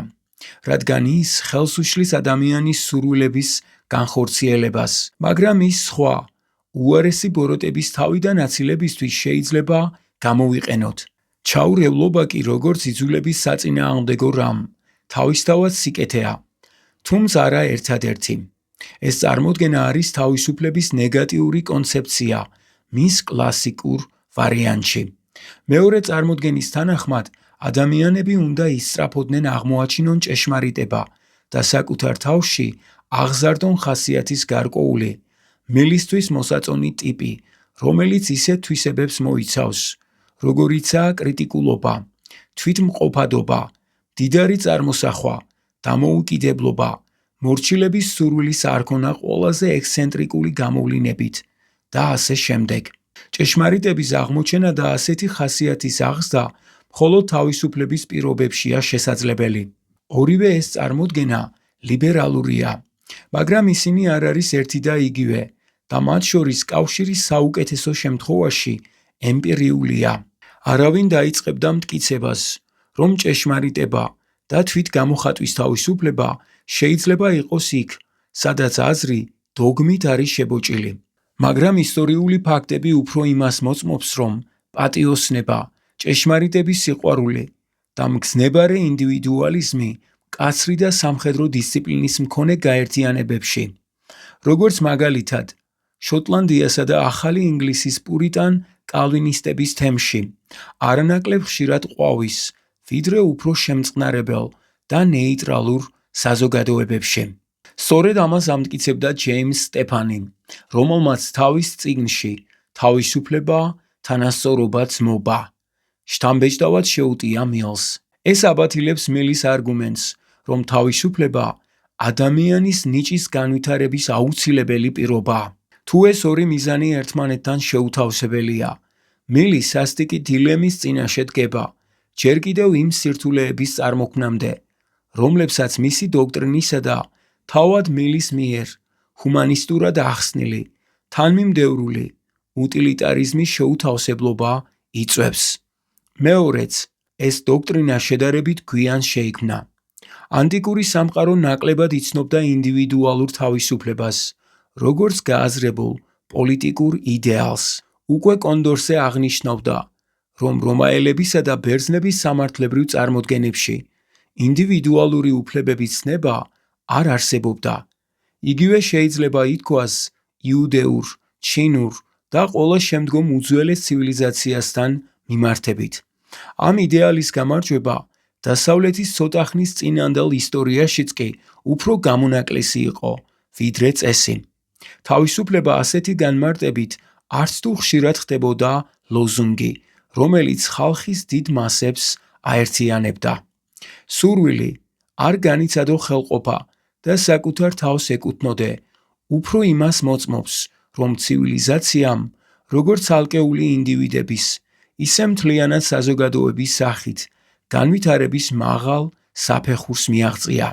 რადგან ის ხელს უშლის ადამიანის სურვილების განხორციელებას, მაგრამ ის სხვა უარესი ბოროტების თავიდან აცილებისთვის შეიძლება გამოვიყენოთ. ჩაურევლობა კი როგორც იძულების საწინააღმდეგო რამ, თავისთავად სიკეთეა, თუმცა არა ერთადერთი. ეს წარმოდგენა არის თავისუფლების ნეგატიური კონცეფცია მის კლასიკურ ვარიანტში. მეორე წარმოდგენის თანახმად, ადამიანები უნდა ისწრაფოდნენ აღმოაჩინონ ჭეშმარიტება და საკუთარ თავში აღზარდონ ხასიათის გარკვეული, მილისთვის მოსაწონი ტიპი, რომელიც ისეთ თვისებებს მოიცავს, როგორიცაა კრიტიკულობა, თვითმყოფადობა, მდიდარი წარმოსახვა, დამოუკიდებლობა, მორჩილების სურვილის არქონა ყველაზე ექსცენტრიკული გამოვლინებით და ასე შემდეგ. ჭეშმარიტების აღმოჩენა და ასეთი ხასიათის აღზრდა მხოლოდ თავისუფლების პირობებშია შესაძლებელი. ორივე ეს წარმოდგენა ლიბერალურია, მაგრამ ისინი არ არის ერთი და იგივე და მათ შორის კავშირი საუკეთესო შემთხვევაში ემპირიულია. არავინ დაიწყებდა მტკიცებას, რომ ჭეშმარიტება და თვითგამოხატვის თავისუფლება შეიძლება იყოს იქ, სადაც აზრი დოგმით არის შებოჭილი. მაგრამ ისტორიული ფაქტები უფრო იმას მოწმობს, რომ პატიოსნება, ჭეშმარიტების სიყვარული და მგზნებარე ინდივიდუალიზმი მკაცრი და სამხედრო დისციპლინის მქონე გაერთიანებებში, როგორც მაგალითად, შოტლანდიასა და ახალი ინგლისის პურიტან კალვინისტების თემში, არანაკლებ ხშირად ყვავის, ვიდრე უფრო შემწყნარებელ და ნეიტრალურ საზოგადოებებში. სწორედ ამას ამტკიცებდა ჯეიმს სტეფანი, რომელმაც თავის წიგნში „თავისუფლება, თანასწორობა, ძმობა“ შთამბეჭდავად შეუტია მილს. ეს აბათილებს მილის არგუმენტს, რომ თავისუფლება ადამიანის ნიჭის განვითარების აუცილებელი პირობაა. თუ ეს ორი მიზანი ერთმანეთთან შეუთავსებელია, მილი სასტიკი დილემის წინაშე დგება, ჯერ კიდევ იმ სირთულეების წარმოქმნამდე, რომლებსაც მისი დოქტრინისა და თავად მილის მიერ ჰუმანისტურად ახსნილი, თანმიმდევრული უტილიტარიზმის შეუთავსებლობა იწვევს. მეორეც, ეს დოქტრინა შედარებით გვიან შეიქმნა. ანტიკური სამყარო ნაკლებად იცნობდა ინდივიდუალურ თავისუფლებას, როგორც გააზრებულ პოლიტიკურ იდეალს. უკვე კონდორსე აღნიშნავდა, რომ რომაელებისა და ბერძნების სამართლებრივ წარმოდგენებში ინდივიდუალური უფლებების ცნება არ არსებობდა. იგივე შეიძლება ითქვას იუდეურ, ჩინურ და ყველა შემდგომ უძველეს ცივილიზაციასთან მიმართებით. ამ იდეალის გამარჯვება დასავლეთის ცოტა ხნის წინანდელ ისტორიაშიც კი უფრო გამონაკლისი იყო, ვიდრე წესი. თავისუფლება ასეთი განმარტებით არც თუ ხშირად ხდებოდა ლოზუნგი, რომელიც ხალხის დიდ მასებს აერთიანებდა. სურვილი არ განიცადო ხელყოფა და საკუთარ თავს ეკუთვნოდე, უფრო იმას მოწმობს, რომ ცივილიზაციამ, როგორც ალკეული ინდივიდების, ისე მთლიანად საზოგადოების სახით, განვითარების მაღალ საფეხურს მიაღწია.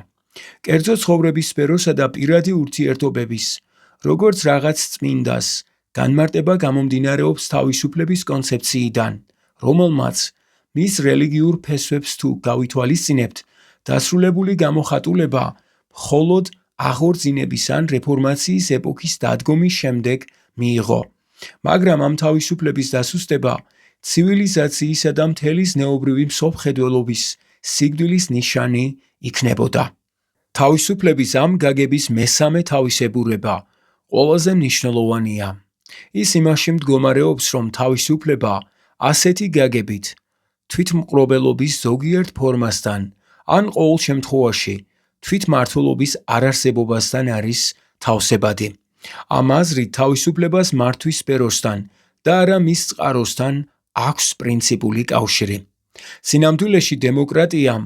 კერძო ცხოვრების სფეროსა და პირადი ურთიერთობების, როგორც რაღაც წმინდას, განმარტება გამომდინარეობს თავისუფლების კონცეფციიდან, რომელმაც მის რელიგიურ ფესვებს თუ გავითვალისწინებთ, დასრულებული გამოხატულება მხოლოდ აღორძინების ან რეფორმაციის ეპოქის დადგომის შემდეგ მიიღო. მაგრამ ამ თავისუფლების დასუსტება ცივილიზაციისა და მთელი ზნეობრივი მსოფლმხედველობის სიკვდილის ნიშანი იქნებოდა. თავისუფლების ამ გაგების მესამე თავისებურება ყველაზე მნიშვნელოვანია. ის იმაში მდგომარეობს, რომ თავისუფლება ასეთი გაგებით, თვითმკვლელობის ზოგიერთ ფორმასთან, ან ყოველ შემთხვევაში თვითმმართველობის არარსებობასთან არის თავსებადი. ამ აზრით თავისუფლებას მართვის სფეროსთან და არა მის წყაროსთან აქვს პრინციპული კავშირი. სინამდვილეში დემოკრატიამ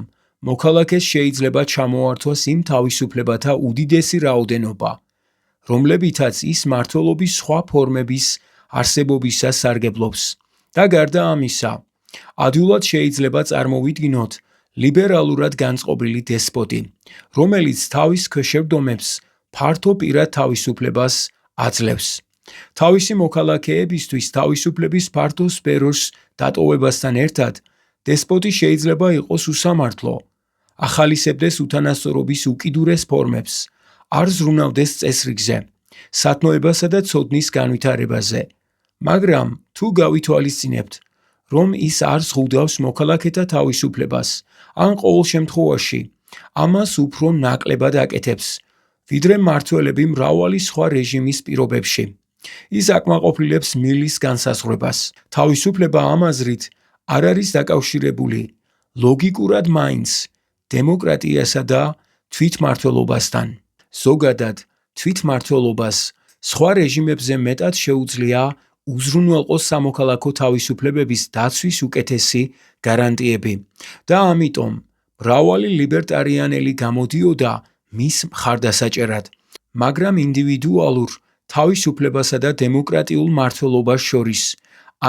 მოქალაქეს შეიძლება ჩამოართვას იმ თავისუფლებათა უდიდესი რაოდენობა, რომლებითაც ის მმართველობის სხვა ფორმების არსებობისას სარგებლობს და გარდა ამისა, ადვილად შეიძლება წარმოვიდგინოთ ლიბერალურად განწყობილი დესპოტი, რომელიც თავის ქვეშევრდომებს ფართო პირად თავისუფლებას აძლევს. თავისი მოქალაქეებისთვის თავისუფლების ფართო სფეროს დატოვებასთან ერთად, დესპოტი შეიძლება იყოს უსამართლო, ახალისებდეს უთანასწორობის უკიდურეს ფორმებს, არ ზრუნავდეს წესრიგზე, სათნოებასა და ცოდნის განვითარებაზე, მაგრამ თუ გავითვალისწინებთ, რომ ის არ ზღუდავს მოქალაქეთა თავისუფლებას, ან ყოველ შემთხვევაში ამას უფრო ნაკლებად აკეთებს, ვიდრე მმართველები მრავალი სხვა რეჟიმის პირობებში. ის აკმაყოფილებს მილის განსაზღვრებას. თავისუფლება ამ აზრით არ არის დაკავშირებული ლოგიკურად მაინც დემოკრატიასა და თვითმმართველობასთან. ზოგადად, თვითმმართველობას სხვა რეჟიმებზე მეტად შეუძლია უზრუნველყოს სამოქალაქო თავისუფლებების დაცვის უკეთესი გარანტიები და ამიტომ მრავალი ლიბერტარიანელი გამოდიოდა მის მხარდასაჭერად, მაგრამ ინდივიდუალურ თავისუფლებასა და დემოკრატიულ მმართველობას შორის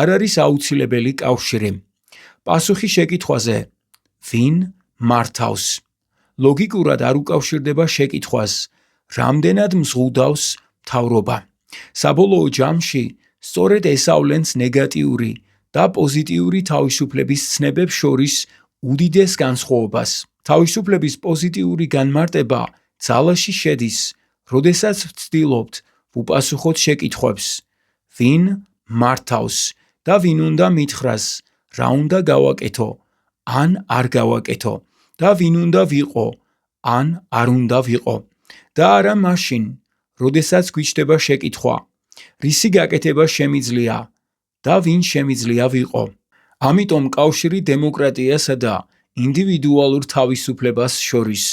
არ არის აუცილებელი კავშირი. პასუხი შეკითხვაზე, ვინ მართავს? ლოგიკურად არ უკავშირდება შეკითხვას, რამდენად მზღუდავს მთავრობა. საბოლოო ჯამში, სწორედ ესავლენს ნეგატიური და პოზიტიური თავისუფლების ცნებებს შორის უდიდეს განსხვავებას. თავისუფლების პოზიტიური განმარტება ძალაში შედის, როდესაც ვცდილობთ ვუპასუხოთ შეკითხვებს, ვინ მართავს და ვინ უნდა მითხრას, რა უნდა გავაკეთო, ან არ გავაკეთო და ვინ უნდა ვიყო, ან არ უნდა ვიყო და არა მაშინ, როდესაც გვიჩნდება შეკითხვა, რისი გაკეთება შემიძლია და ვინ შემიძლია ვიყო. ამიტომ კავშირი დემოკრატიასა და ინდივიდუალურ თავისუფლებას შორის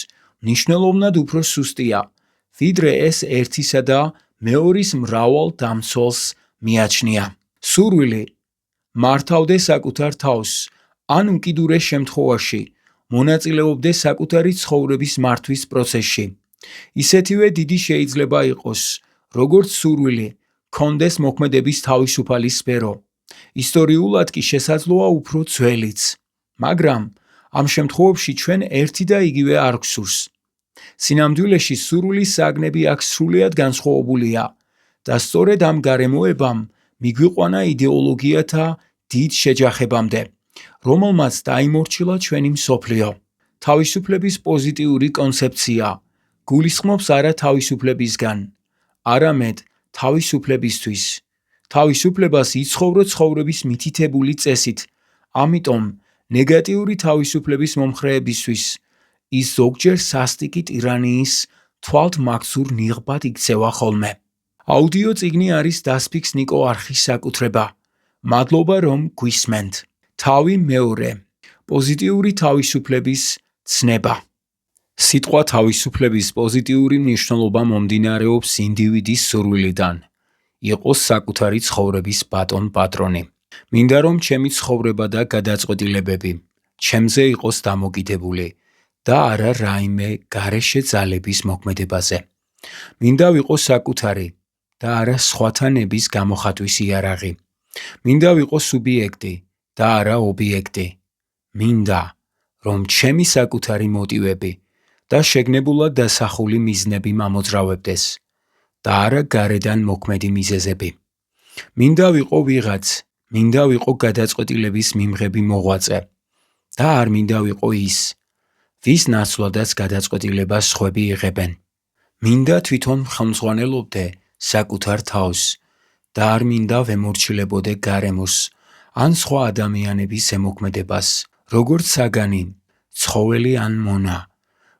მნიშვნელოვნად უფრო სუსტია, ვიდრე ეს ერთისა და მეორის მრავალ დამცველს მიაჩნია. სურვილი მართავდეს საკუთარ თავს, ან უკიდურეს შემთხვევაში მონაწილეობდეს საკუთარი ცხოვრების მართვის პროცესში. ისეთივე დიდი შეიძლება იყოს, როგორც სურვილი ჰქონდეს მოქმედების თავისუფალი სფერო. ისტორიულად კი შესაძლოა უფრო ძველიც, მაგრამ ამ შემთხვევებში ჩვენ ერთი და იგივე არ გვსურს. სინამდვილეში სურვილის საგნები აქ სრულიად განსხვავებულია და სწორედ ამ გარემოებამ მიგვიყვანა იდეოლოგიათა დიდ შეჯახებამდე, რომელმაც დაიმორჩილა ჩვენი მსოფლიო. თავისუფლების პოზიტიური კონცეფცია გულისხმობს არა თავისუფლებისგან, არამედ თავისუფლებისთვის. თავისუფლებას იცხოვრო ცხოვრების მითითებული წესით, ამიტომ ნეგატიური თავისუფლების მომხრეებისთვის ის ზოგჯერ სასტიკი ტირანიის თვალთმაგზურ ნიღბად იქცევა ხოლმე. აუდიო წიგნი არის დასფიქს ნიკო არხის საკუთრება. მადლობა რომ გვისმენთ. თავი მეორე. პოზიტიური თავისუფლების ცნება. სიტყვა თავისუფლების პოზიტიური მნიშვნელობა მომდინარეობს ინდივიდის სურვილიდან იყოს საკუთარი ცხოვრების ბატონ პატრონი. მინდა რომ ჩემი ცხოვრება და გადაწყვეტილებები ჩემზე იყოს დამოკიდებული და არა რაიმე გარეშე ძალების მოქმედებაზე. მინდა ვიყო საკუთარი და არა სხვათა ნების გამოხატვის იარაღი. მინდა ვიყო სუბიექტი და არა ობიექტი. მინდა რომ ჩემი საკუთარი მოტივები და შეგნებულად დასახული მიზნები მამოძრავებდეს და არა გარედან მოქმედი მიზეზები. მინდა ვიყო ვიღაც, მინდა ვიყო გადაწყვეტილების მიმღები მოღვაწე და არ მინდა ვიყო ის, ვის ნაცვლადაც გადაწყვეტილებას სხვები იღებენ. მინდა თვითონ ხელმძღვანელობდე საკუთარ თავს და არ მინდა ვემორჩილებოდე გარემოს ან სხვა ადამიანების ზემოქმედებას, როგორც საგანი, ცხოველი ან მონა,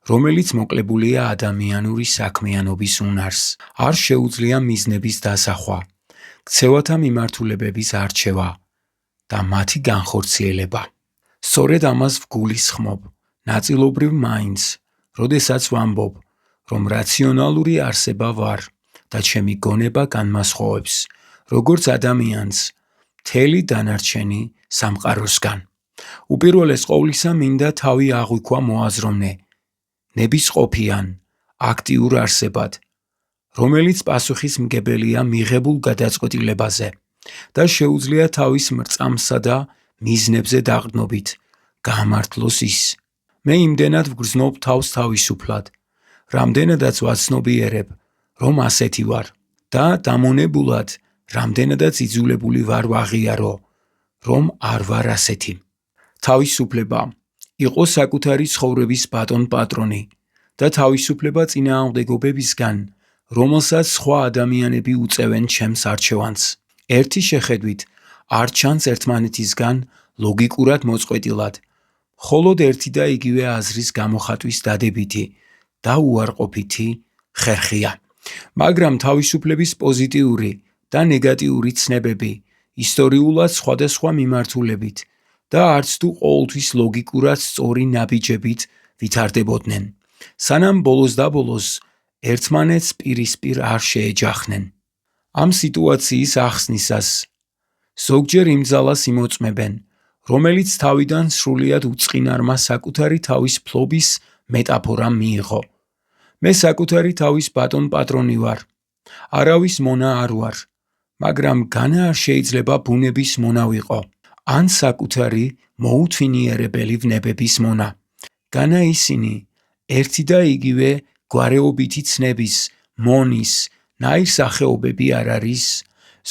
რომელიც მოკლებულია ადამიანური საქმიანობის უნარს. არ შეუძლია მიზნების დასახვა, ქცევათა მიმართულებების არჩევა და მათი განხორციელება. სწორედ ამას ვგულისხმობ, ნაწილობრივ მაინც, როდესაც ვამბობ, რომ რაციონალური არსება ვარ და ჩემი გონება განმასხვავებს, როგორც ადამიანს, მთელი დანარჩენი სამყაროსგან. უპირველეს ყოვლისა მინდა თავი აღვიქვა მოაზროვნე, ნებისყოფიან, აქტიურ არსებად, რომელიც პასუხისმგებელია მიღებულ გადაწყვეტილებაზე და შეუძლია თავის მრწამსა და მიზნებზე დაყრდნობით გაამართლოს ის. მე იმდენად ვგრძნობ თავს თავისუფლად, რამდენადაც ვაცნობიერებ, რომ ასეთი ვარ და დამონებულად რამდენადაც იძულებული ვარ ვაღიარო, რომ არ ვარ ასეთი. თავისუფლება იყო საკუთარი ცხოვრების ბატონ-პატრონი და თავისუფლება წინააღმდეგობებისგან, რომელსაც სხვა ადამიანები უწევენ ჩემს არჩევანს. ერთი შეხედვით არ ჩანს ერთმანეთისგან ლოგიკურად მოწყვეტილად, მხოლოდ ერთი და იგივე აზრის გამოხატვის დადებითი და უარყოფითი ხერხია. მაგრამ თავისუფლების პოზიტიური და ნეგატიური ცნებები ისტორიულად სხვადასხვა მიმართულებით და არც თუ ყოველთვის ლოგიკურად სწორი ნაბიჯებით ვითარდებოდნენ, სანამ ბოლოს და ბოლოს ერთმანეთს პირისპირ არ შეეჯახნენ. ამ სიტუაციის ახსნისას ზოგჯერ იმ ძალას იმოწმებენ, რომელიც თავიდან სრულიად უწყინარმა საკუთარი თავის ფლობის მეტაფორამ მიიღო. მე საკუთარი თავის ბატონ-პატრონი ვარ, არავის მონა არ ვარ, მაგრამ განა არ შეიძლება ბუნების მონა ვიყო, ან საკუთარი მოუთვინიერებელი ვნებების მონა. განა ისინი ერთი და იგივე გვარეობითი ცნების, მონის, ნაირსახეობები არ არის,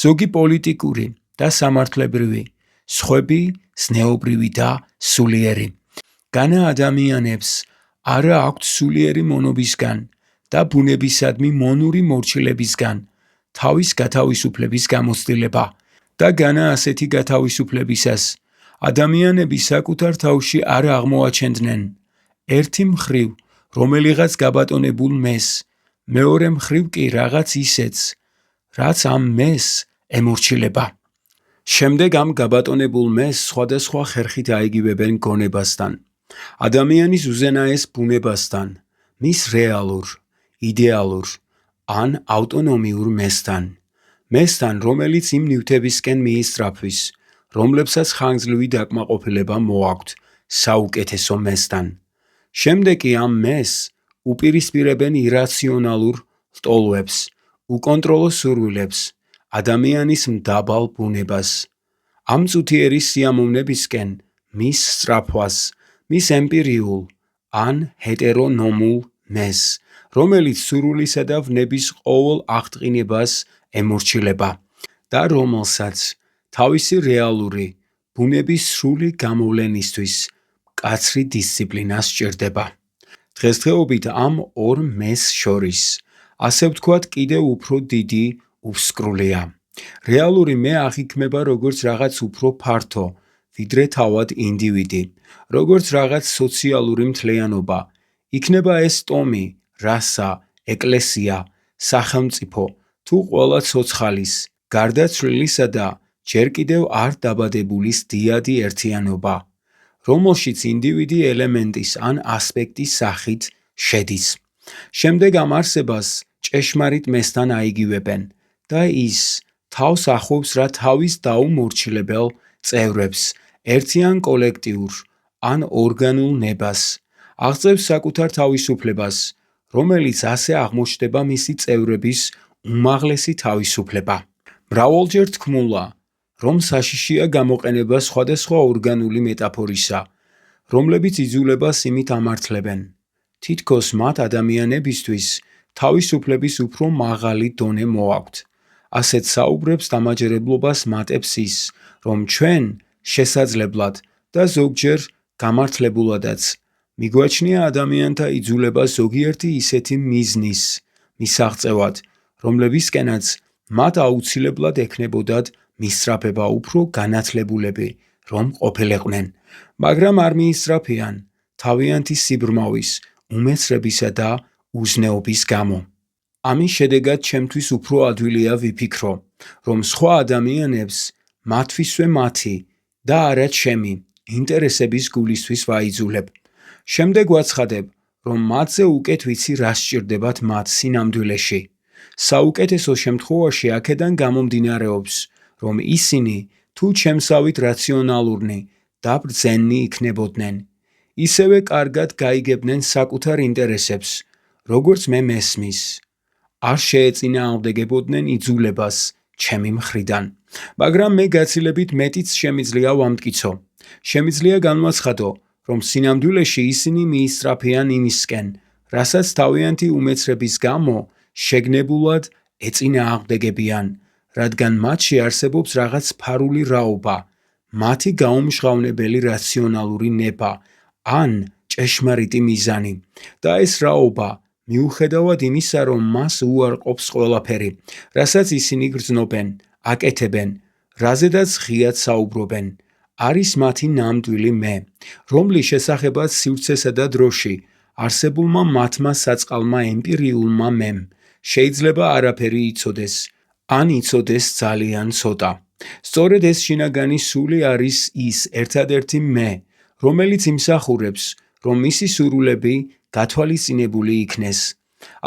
ზოგი პოლიტიკური და სამართლებრივი, სხვები ზნეობრივი და სულიერი. განა ადამიანებს არა აქვთ სულიერი მონობისგან და ბუნებისადმი მონური მორჩილებისგან თავის გათავისუფლების გამოცდილება და განა ასეთი გათავისუფლებისას ადამიანები საკუთარ თავში არ აღმოაჩენდნენ ერთი მხრივ რომელიღაც გაბატონებულ მეს, მეორე მხრივ კი რაღაც ისეთს, რაც ამ მეს ემორჩილება. შემდეგ ამ გაბატონებულ მეს სხვადასხვა ხერხით აიგივებენ გონებასთან, ადამიანის უზენაეს ბუნებასთან, მის რეალურ, იდეალურ ან ავტონომიურ მესთან. მესთან, რომელიც იმ ნივთებისკენ მიისწრაფვის, რომლებსაც ხანგრძლივი დაკმაყოფილება მოაქვთ საუკეთესო მესთან. შემდეგ კი ამ მეს უპირისპირებენ ირაციონალურ ლტოლვებს, უკონტროლო სურვილებს, ადამიანის მდაბალ ბუნებას. ამ წუთიერი სიამოვნებისკენ მის სწრაფვას, მის ემპირიულ ან ჰეტერონომულ მეს, რომელიც სურვილისა და ვნების ყოველ აღტყინებას ემორჩილება და რომელსაც თავისი რეალური ბუნების სრული გამოვლენისთვის მკაცრი დისციპლინა სჭირდება. დღესდღეობით ამ ორ მეს შორის, ასე ვთქვათ, კიდევ უფრო დიდი უსკრულია. რეალური მე აღიქმება როგორც რაღაც უფრო ფართო, ვიდრე თავად ინდივიდი, როგორც რაღაც სოციალური მთლიანობა. იქნება ეს ტომი, რასა, ეკლესია, სახელმწიფო თუ ყველა ცოცხალის, გარდაცვლილისა და ჯერ კიდევ არ დაბადებულის დიადი ერთიანობა, რომელშიც ინდივიდი ელემენტის ან ასპექტის სახით შედის. შემდეგ ამ არსებას ჭეშმარიტ მესთან აიგივებენ და ის თავს ახობს რა თავის დაუმორჩილებელ წევრებს, ერთიან კოლექტიურ ან ორგანულ ნებას, აღწევს საკუთარ თავისუფლებას, რომელიც ასე აღმოჩნდება მისი წევრების უმაღლესი თავისუფლება. მრავალჯერ თქმულა, რომ საშიშია გამოყენება სხვადასხვა ორგანული მეტაფორისა, რომლებიც იძულებას იმით ამართლებენ, თითქოს მათ ადამიანებისთვის თავისუფლების უფრო მაღალი დონე მოაქვთ. ასეთ საუბრებს დამაჯერებლობას მატებს ის, რომ ჩვენ შესაძლებლად და ზოგჯერ გამართლებულადაც მიგვაჩნია ადამიანთა იძულება ზოგიერთი ისეთი მიზნის მისაღწევად, რომლებისკენაც მათ აუცილებლად ექნებოდათ მისწრაფება უფრო განათლებულები, რომ ყოფილიყვნენ, მაგრამ არ მიისწრაფიან თავიანთი სიბრმავის, უმეცრებისა და უზნეობის გამო. ამის შედეგად ჩემთვის უფრო ადვილია ვიფიქრო, რომ სხვა ადამიანებს მათთვისვე მათი და არა ჩემი ინტერესების გულისთვის ვაიძულებ. შემდეგ ვაცხადებ, რომ მათზე უკეთ ვიცი რა სჭირდებათ მათ სინამდვილეში. საუკეთესო შემთხვევაში აქედან გამომდინარეობს, რომ ისინი თუ ჩემსავით რაციონალურნი და ბრძენნი იქნებოდნენ, ისევე კარგად გაიგებდნენ საკუთარ ინტერესებს, როგორც მე მესმის. არ შეეწინააღმდეგებოდნენ იძულებას ჩემი მხრიდან. მაგრამ მე გაცილებით მეტიც შემიძლია ვამტკიცო. შემიძლია განვაცხადო, რომ სინამდვილეში ისინი მიისწრაფიან იმისკენ, რასაც თავიანთი უმეცრების გამო შეგნებულად ეწინააღმდეგებიან, რადგან მათში არსებობს რაღაც ფარული რაობა, მათი გაუმჟღავნებელი რაციონალური ნება ან ჭეშმარიტი მიზანი და ეს რაობა მიუხედავად იმისა, რომ მას უარყოფს ყველაფერი, რასაც ისინი გრძნობენ, აკეთებენ, რაზედაც ღიად საუბრობენ, არის მათი ნამდვილი მე, რომლის შესახებაც სივრცესა და დროში არსებულმა მათმა საწყალმა ემპირიულმა მემ შეიძლება არაფერი იცოდეს, ან იცოდეს ძალიან ცოტა. სწორედ ეს შინაგანი სული არის ის ერთადერთი მე, რომელიც იმსახურებს, რომ მისი სურვილები გათვალისწინებული იქნეს.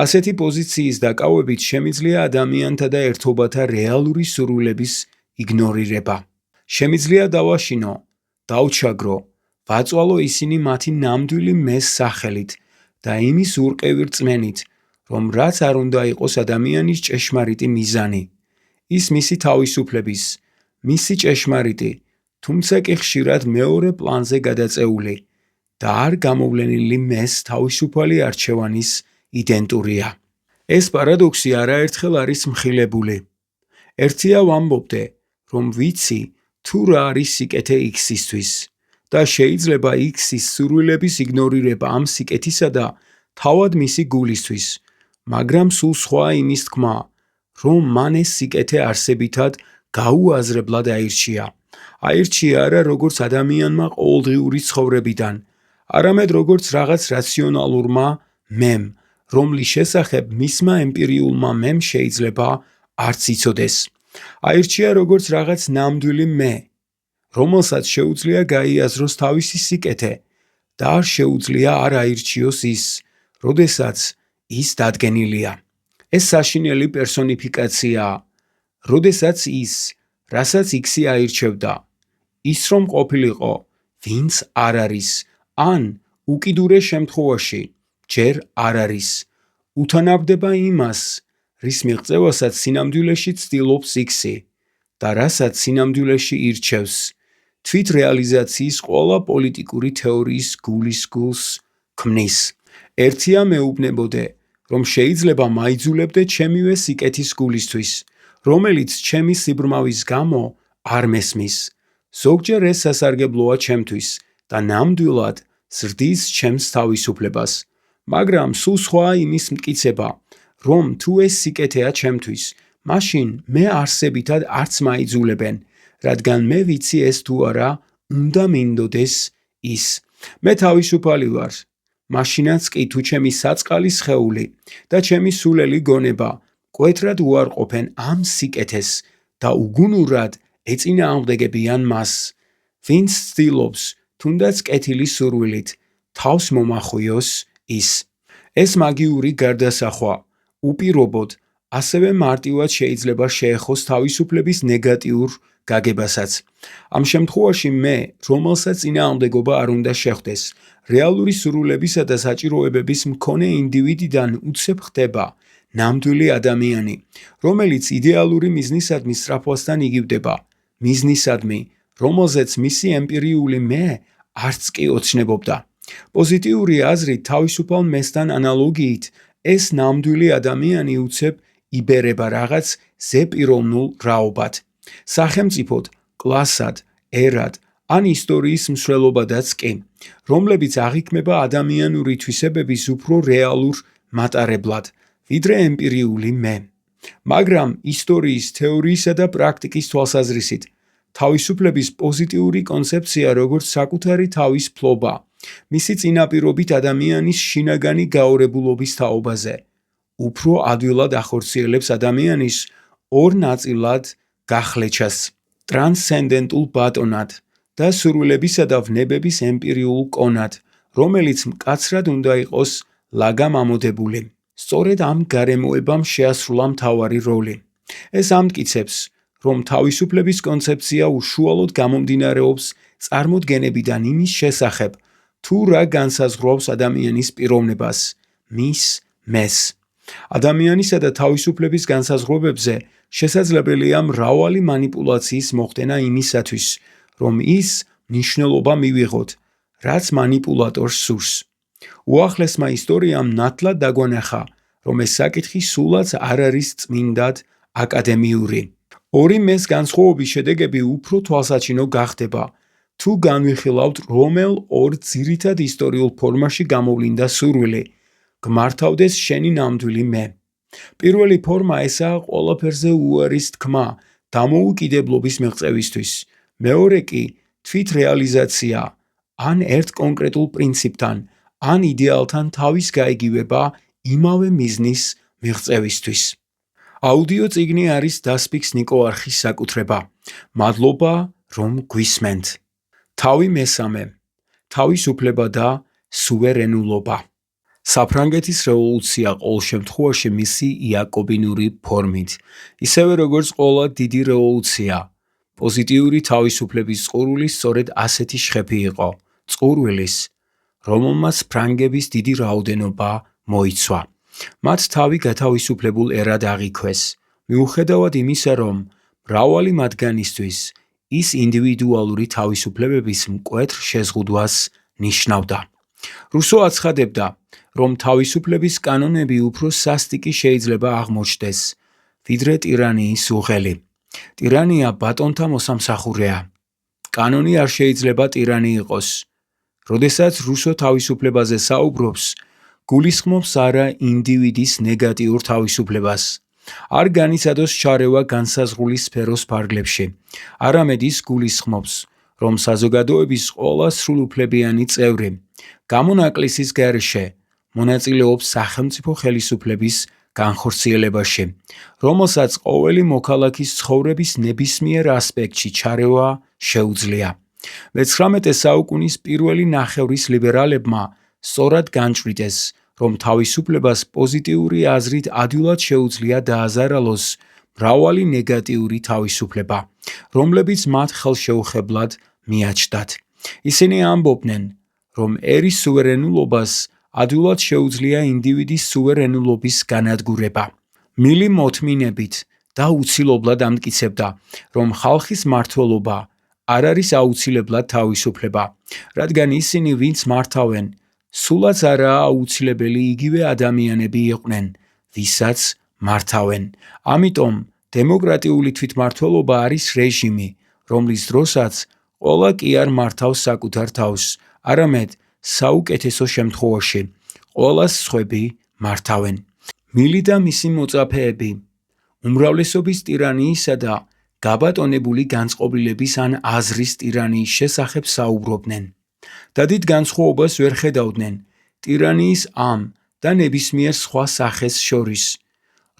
ასეთი პოზიციის დაკავებით შემიძლია ადამიანთა და ერთობათა რეალური სურვილების იგნორირება. შემიძლია დავაშინო, დავჩაგრო, ვაწვალო ისინი მათი ნამდვილი მეს სახელით და იმის ურყევი რწმენით, რომ რაც არ უნდა იყოს ადამიანის ჭეშმარიტი მიზანი, ის მისი თავისუფლების, მისი ჭეშმარიტი, თუმცა კი ხშირად მეორე პლანზე გადაწეული და არ გამოვლენილი მეს თავისუფალი არჩევანის იდენტურია. ეს პარადოქსი არაერთხელ არის მხილებული. ერთია ვამბობდე, რომ ვიცი თუ რა არის სიკეთე X-ისთვის და შეიძლება X-ის სურვილების იგნორირება ამ სიკეთისა და თავად მისი გულისთვის, მაგრამ სულ სხვაა იმის თქმა, რომ მან ეს სიკეთე არსებითად გაუაზრებლად აირჩია. აირჩია არა როგორც ადამიანმა ყოველდღიური ცხოვრებიდან, არამედ როგორც რაღაც რაციონალურმა მემ, რომლის შესახებ მისმა ემპირიულმა მემ შეიძლება არც იცოდეს. აირჩია როგორც რაღაც ნამდვილი მე, რომელსაც შეუძლია გაიაზროს თავისი სიკეთე და არ შეუძლია არ აირჩიოს ის, როდესაც ის დადგენილია. ეს საშინელი პერსონიფიკაციაა, როდესაც ის, რასაც X-ი აირჩევდა, ის რომ ყოფილიყო, ვინც არ არის, ან უკიდურე შემთხვევაში ჯერ არ არის, უთანაბრდება იმას, რის მიღწევასაც სინამდვილეში ცდილობს X-ი და რასაც სინამდვილეში ირჩევს, თვით რეალიზაციის ყველა პოლიტიკური თეორიის გულის გულს ქმნის. ერთია მეუბნებოდე, რომ შეიძლება მაიძულებდე ჩემივე სიკეთის გულისთვის, რომელიც ჩემი სიბრმავის გამო არ მესმის. ზოგჯერ ეს სასარგებლოა ჩემთვის და ნამდვილად ზრდის ჩემს თავისუფლებას, მაგრამ სულ სხვაა იმის მტკიცება, რომ თუ ეს სიკეთეა ჩემთვის, მაშინ მე არსებითად არც მაიძულებენ, რადგან მე ვიცი ეს თუ არა უნდა მინდოდეს ის. მე თავისუფალი ვარ, მაშინაც კი თუ ჩემი საწყალი სხეული და ჩემი სულელი გონება მკვეთრად უარყოფენ ამ სიკეთეს და უგუნურად ეწინააღმდეგებიან მას, ვინც ცდილობს თუნდაც კეთილი სურვილით თავს მომახვიოს ის. ეს მაგიური გარდასახვა უპირობოდ ასევე მარტივად შეიძლება შეეხოს თავისუფლების ნეგატიურ გაგებასაც. ამ შემთხვევაში მე, რომელსაც წინააღმდეგობა არ უნდა შეხვდეს, რეალური სურვილებისა და საჭიროებების მქონე ინდივიდიდან უცებ ხდება ნამდვილი ადამიანი, რომელიც იდეალური მიზნისადმი სწრაფვასთან იგივდება, მიზნისადმი, რომელზეც მისი ემპირიული მე არც კი ოცნებობდა. პოზიტიური აზრით თავისუფალ მესთან ანალოგიით, ეს ნამდვილი ადამიანი უცებ იბერება რაღაც ზეპიროვნულ რაობად, სახელმწიფოდ, კლასად, ერად, ან ისტორიის მსვლელობადაც კი, რომლებიც აღიქმება ადამიანური თვისებების უფრო რეალურ მატარებლად, ვიდრე ემპირიული მე. მაგრამ ისტორიის, თეორიისა და პრაქტიკის თვალსაზრისით, თავისუფლების პოზიტიური კონცეფცია როგორც საკუთარი თავის ფლობა, მისი წინაპირობით ადამიანის შინაგანი გაორებულობის თაობაზე, უფრო ადვილად ახორციელებს ადამიანის ორ ნაწილად გახლეჩას, ტრანსცენდენტულ ბატონად და სურვილებისა და ვნებების ემპირიულ კონად, რომელიც მკაცრად უნდა იყოს ლაგამამოდებული. სწორედ ამ გარემოებამ შეასრულა მთავარი როლი. ეს ამტკიცებს, რომ თავისუფლების კონცეფცია უშუალოდ გამომდინარეობს წარმოდგენებიდან იმის შესახებ, თუ რა განსაზღვრავს ადამიანის პიროვნებას, მის მეს. ადამიანისა და თავისუფლების განსაზღვრებებზე შესაძლებელია მრავალი манипуლაციის მოხდენა იმისათვის, რომ ის მნიშვნელობა მივიღოთ, რაც манипуლატორს სურს. უახლესმა ისტორიამ ნათლად დაგვანახა, რომ ეს საკითხი სულაც არ არის წმინდად აკადემიური. ორი მეს განსხვავების შედეგები უფრო თვალსაჩინო გახდება, თუ განვიხილავთ, რომელ ორ ძირითად ისტორიულ ფორმაში გამოვლინდა სურვილი, გმართავდეს შენი ნამდვილი მე. პირველი ფორმა ესაა ყველაფერზე უარის თქმა დამოუკიდებლობის მიღწევისთვის. მეორე კი თვითრეალიზაცია, ან ერთ კონკრეტულ პრინციპთან, ან იდეალთან თავის გაიგივება იმავე მიზნის მიღწევისთვის. აუდიო წიგნი არის დასფიქს ნიკო არხის საკუთრება. მადლობა, რომ გვისმენთ. თავი მესამე. თავისუფლება და სუვერენულობა. საფრანგეთის რევოლუცია ყოველ შემთხვევაში მისი იაკობინური ფორმით, ისევე როგორც ყველა დიდი რევოლუცია, პოზიტიური თავისუფლების წყურვილი სწორედ ასეთი შხეფი იყო, წყურვილის, რომელმაც ფრანგების დიდი რაოდენობა მოიცვა. მათ თავი გათავისუფლებულ ერად აღიქვეს, მიუხედავად იმისა, რომ მრავალი მათგანისთვის ის ინდივიდუალური თავისუფლებების მკვეთრ შეზღუდვას ნიშნავდა. რუსო აცხადებდა, რომ თავისუფლების კანონები უფრო სასტიკი შეიძლება აღმოჩნდეს, ვიდრე ტირანიის უღელი. ტირანია ბატონთა მოსამსახურეა. კანონი არ შეიძლება ტირანი იყოს. როდესაც რუსო თავისუფლებაზე საუბრობს, გულისხმობს არა ინდივიდის ნეგატიურ თავისუფლებას, არ განიცადოს ჩარევა განსაზღვრული სფეროს ფარგლებში, არამედ ის გულისხმობს, რომ საზოგადოების ყველა სრულუფლებიანი წევრი, გამონაკლისის გარეშე, მონაწილეობს სახელმწიფო ხელისუფლების განხორციელებაში, რომელსაც ყოველი მოქალაქის ცხოვრების ნებისმიერ ასპექტში ჩარევა შეუძლია. მე-19 საუკუნის პირველი ნახევრის ლიბერალებმა სწორად განჭვრიტეს, რომ თავისუფლებას პოზიტიური აზრით ადვილად შეუძლია დააზარალოს მრავალი ნეგატიური თავისუფლება, რომლებიც მათ ხელშეუხებლად მიაჩნდათ. ისინი ამბობდნენ, რომ ერის სუვერენულობას ადვილად შეუძლია ინდივიდის სუვერენულობის განადგურება. მილი მოთმინებით და უცილობლად ამტკიცებდა, რომ ხალხის მმართველობა არ არის აუცილებლად თავისუფლება, რადგან ისინი, ვინც მართავენ, სულაც არაა აუცილებელი იგივე ადამიანები იყვნენ, ვისაც მართავენ. ამიტომ დემოკრატიული თვითმმართველობა არის რეჟიმი, რომლის დროსაც ყველა კი არ მართავს საკუთარ თავს, არამედ საუკეთესო შემთხვევაში ყველას სხვები მართავენ. მილი და მისი მოწაფეები უმრავლესობის ტირანიისა და გაბატონებული განწყობილების ან აზრის ტირანიის შესახებ საუბრობდნენ და დიდ განსხვავებას ვერ ხედავდნენ ტირანიის ამ და ნებისმიერ სხვა სახეს შორის,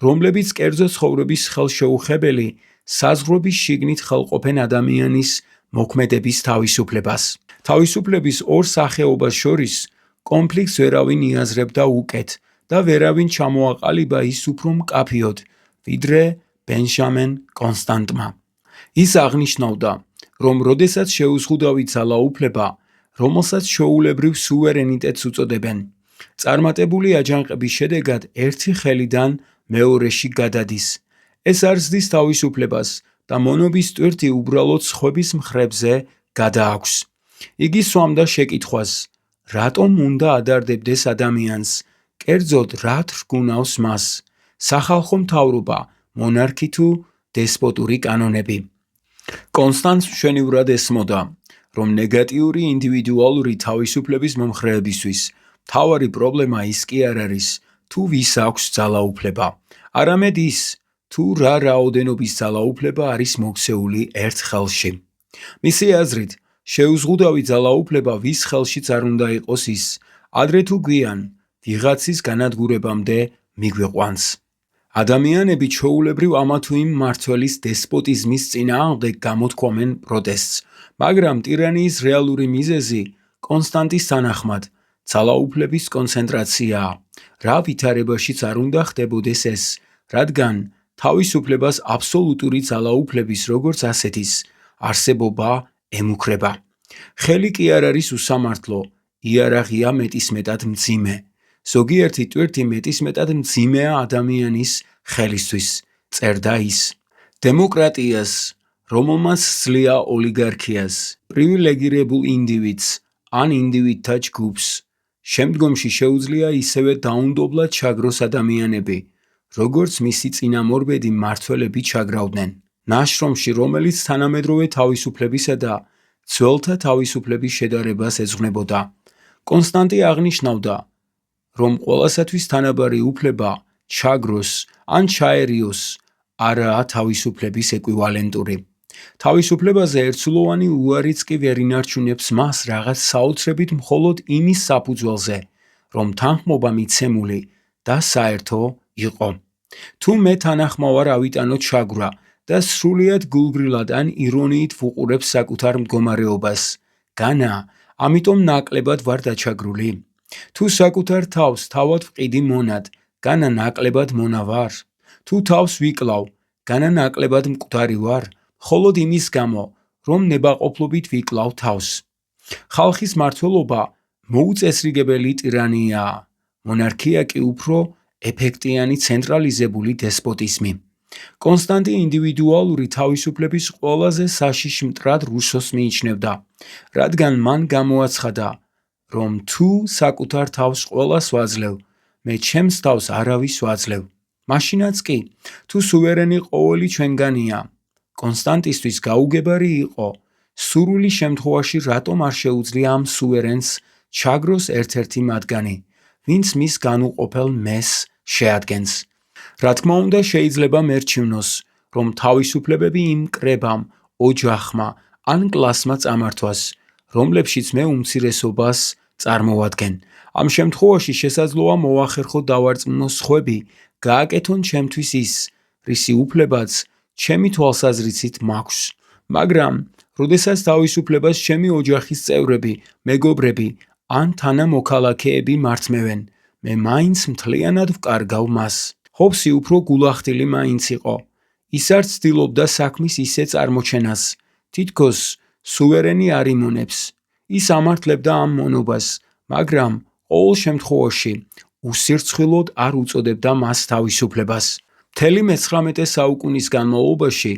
რომლებიც კერძო ცხოვრების ხელშეუხებელი საზღვრების შიგნით ხელყოფენ ადამიანის მოქმედების თავისუფლებას. თავისუფლების ორ სახეობას შორის კონფლიქტს ვერავინ იაზრებდა უკეთ და ვერავინ ჩამოაყალიბა ის უფრო მკაფიოდ, ვიდრე ბენჟამენ კონსტანტმა. ის აღნიშნავდა, რომ როდესაც შეუზღუდავი ძალაუფლება, რომელსაც ჩვეულებრივ სუვერენიტეტს უწოდებენ, წარმატებული აჯანყების შედეგად ერთი ხელიდან მეორეში გადადის, ეს არ ზრდის თავისუფლებას და მონობის ტვირთი უბრალოდ სხვების მხრებზე გადააქვს. იგი სვამდა შეკითხვას, რატომ უნდა ადარდებდეს ადამიანს, კერძოდ რათ რგუნავს მას, სახალხო მთავრობა, მონარქი თუ დესპოტური კანონები. კონსტანტს მშვენივრად ესმოდა, რომ ნეგატიური ინდივიდუალური თავისუფლების მომხრეებისთვის მთავარი პრობლემა ის კი არ არის, თუ ვის აქვს ძალაუფლება, არამედ ის, თუ რა რაოდენობის ძალაუფლება არის მოქცეული ერთ ხელში. მისი აზრით, შეუზღუდავი ძალაუფლება ვის ხელშიც არ უნდა იყოს ის, ადრე თუ გვიან, ვიღაცის განადგურებამდე მიგვიყვანს. ადამიანები ჩვეულებრივ ამა თუ იმ მმართველის დესპოტიზმის წინააღმდეგ გამოთქვამენ პროტესტს, მაგრამ ტირანიის რეალური მიზეზი კონსტანტის თანახმად ძალაუფლების კონცენტრაციაა, რა ვითარებაშიც არ უნდა ხდებოდეს ეს, რადგან თავისუფლებას აბსოლუტური ძალაუფლების როგორც ასეთის არსებობა ემუქრება. ხელი კი არ არის უსამართლო, იარაღია მეტისმეტად მძიმე. ზოგიერთი ტვირთი მეტისმეტად მძიმეა ადამიანის ხელისთვის, წერდა ის. დემოკრატიას, რომელმაც სძლია ოლიგარქიას, პრივილეგირებულ ინდივიდს ან ინდივიდთა ჯგუფს, შემდგომში შეუძლია ისევე დაუნდობლად ჩაგროს ადამიანები, როგორც მისი წინამორბედი მმართველები ჩაგრავდნენ. ნაშრომში, რომელიც თანამედროვე თავისუფლებისა და ძველთა თავისუფლების შედარებას ეძღვნებოდა, კონსტანტი აღნიშნავდა, რომ ყველასათვის თანაბარი უფლება ჩაგროს ან ჩაერიოს არაა თავისუფლების ეკვივალენტური. თავისუფლებაზე ერთსულოვანი უარიც კი ვერ ინარჩუნებს მას რაღაც საოცრებით მხოლოდ იმის საფუძველზე, რომ თანხმობა მიცემული და საერთო იყო. თუ მე თანახმოვარ ავიტანო ჩაგვრა და სრულიად გულგრილად ან ირონიით ვუყურებ საკუთარ მდგომარეობას, განა, ამიტომ ნაკლებად ვარ დაჩაგრული? თუ საკუთარ თავს თავად ვყიდი მონად, განა ნაკლებად მონა ვარ? თუ თავს ვიკლავ, განა ნაკლებად მკვდარი ვარ? მხოლოდ იმის გამო, რომ ნებაყოფლობით ვიკლავ თავს. ხალხის მმართველობა მოუწესრიგებელი ტირანიაა, მონარქია კი უფრო ეფექტიანი ცენტრალიზებული დესპოტიზმი. კონსტანტი ინდივიდუალური თავისუფლების ყველაზე საშიშ მტრად რუსოს მიიჩნევდა, რადგან მან გამოაცხადა, რომ თუ საკუთარ თავს ყველას ვაძლევ, მე ჩემს თავს არავის ვაძლევ. მაშინაც კი, თუ სუვერენი ყოველი ჩვენგანია, კონსტანტისთვის გაუგებარი იყო, სურვილი შემთხვევაში რატომ არ შეუძლია ამ სუვერენს ჩაგროს ერთ-ერთი მათგანი, ვინც მის განუყოფელ მეს შეადგენს. რა თქმა უნდა, შეიძლება მერჩივნოს, რომ თავისუფლებები იმ კრებამ, ოჯახმა ან კლასმა წამართვას, რომლებშიც მე უმცირესობას წარმოვადგენ. ამ შემთხვევაში შესაძლოა მოვახერხო დავარწმუნო სხვები, გააკეთონ ჩემთვის ის, რისი უფლებაც ჩემი თვალსაზრისით მაქვს. მაგრამ, როდესაც თავისუფლებას ჩემი ოჯახის წევრები, მეგობრები ან თანამოქალაქეები მართმევენ, მე მაინც მთლიანად ვკარგავ მას. ჰობსი უფრო გულახდილი მაინც იყო. ის არ ცდილობდა საქმის ისე წარმოჩენას, თითქოს სუვერენი არ იმონებს. ის ამართლებდა ამ მონობას, მაგრამ ყოველ შემთხვევაში უსირცხვილოდ არ უწოდებდა მას თავისუფლებას. მთელი მე-19 საუკუნის განმავლობაში